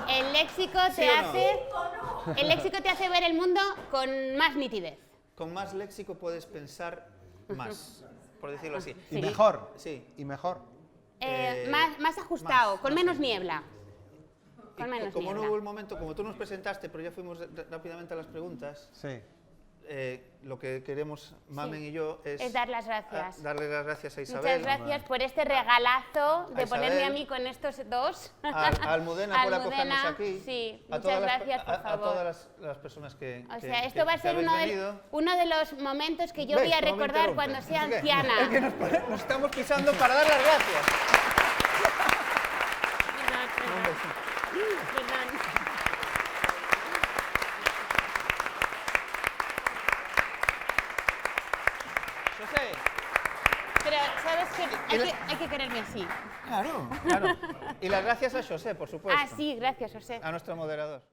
El léxico ¿Sí te o no? hace... El léxico te hace ver el mundo con más nitidez. Con más léxico puedes pensar más, por decirlo así. ¿Y mejor? Sí. ¿Y mejor? Más ajustado, con menos niebla. Y Con menos como no niebla. hubo el momento, como tú nos presentaste, pero ya fuimos rápidamente a las preguntas, Sí. lo que queremos, Mamen y yo, Es dar las gracias. darle las gracias a Isabel. Muchas gracias por este regalazo de A ponerme a Isabel. mí con estos dos. A Almudena por acogernos Almudena, aquí. Sí, a muchas todas gracias, por a favor. todas las personas que O sea, esto va a ser habéis uno venido. de los momentos que yo ¿Ves? voy a ¿Cómo me recordar interrumpe? cuando sea Es que- anciana. Es que nos estamos pisando para dar las gracias. Perdón. José. Pero, ¿sabes qué? Hay que quererme así. Claro, claro. Y las gracias a José, por supuesto. Ah, sí, gracias, José. A nuestro moderador.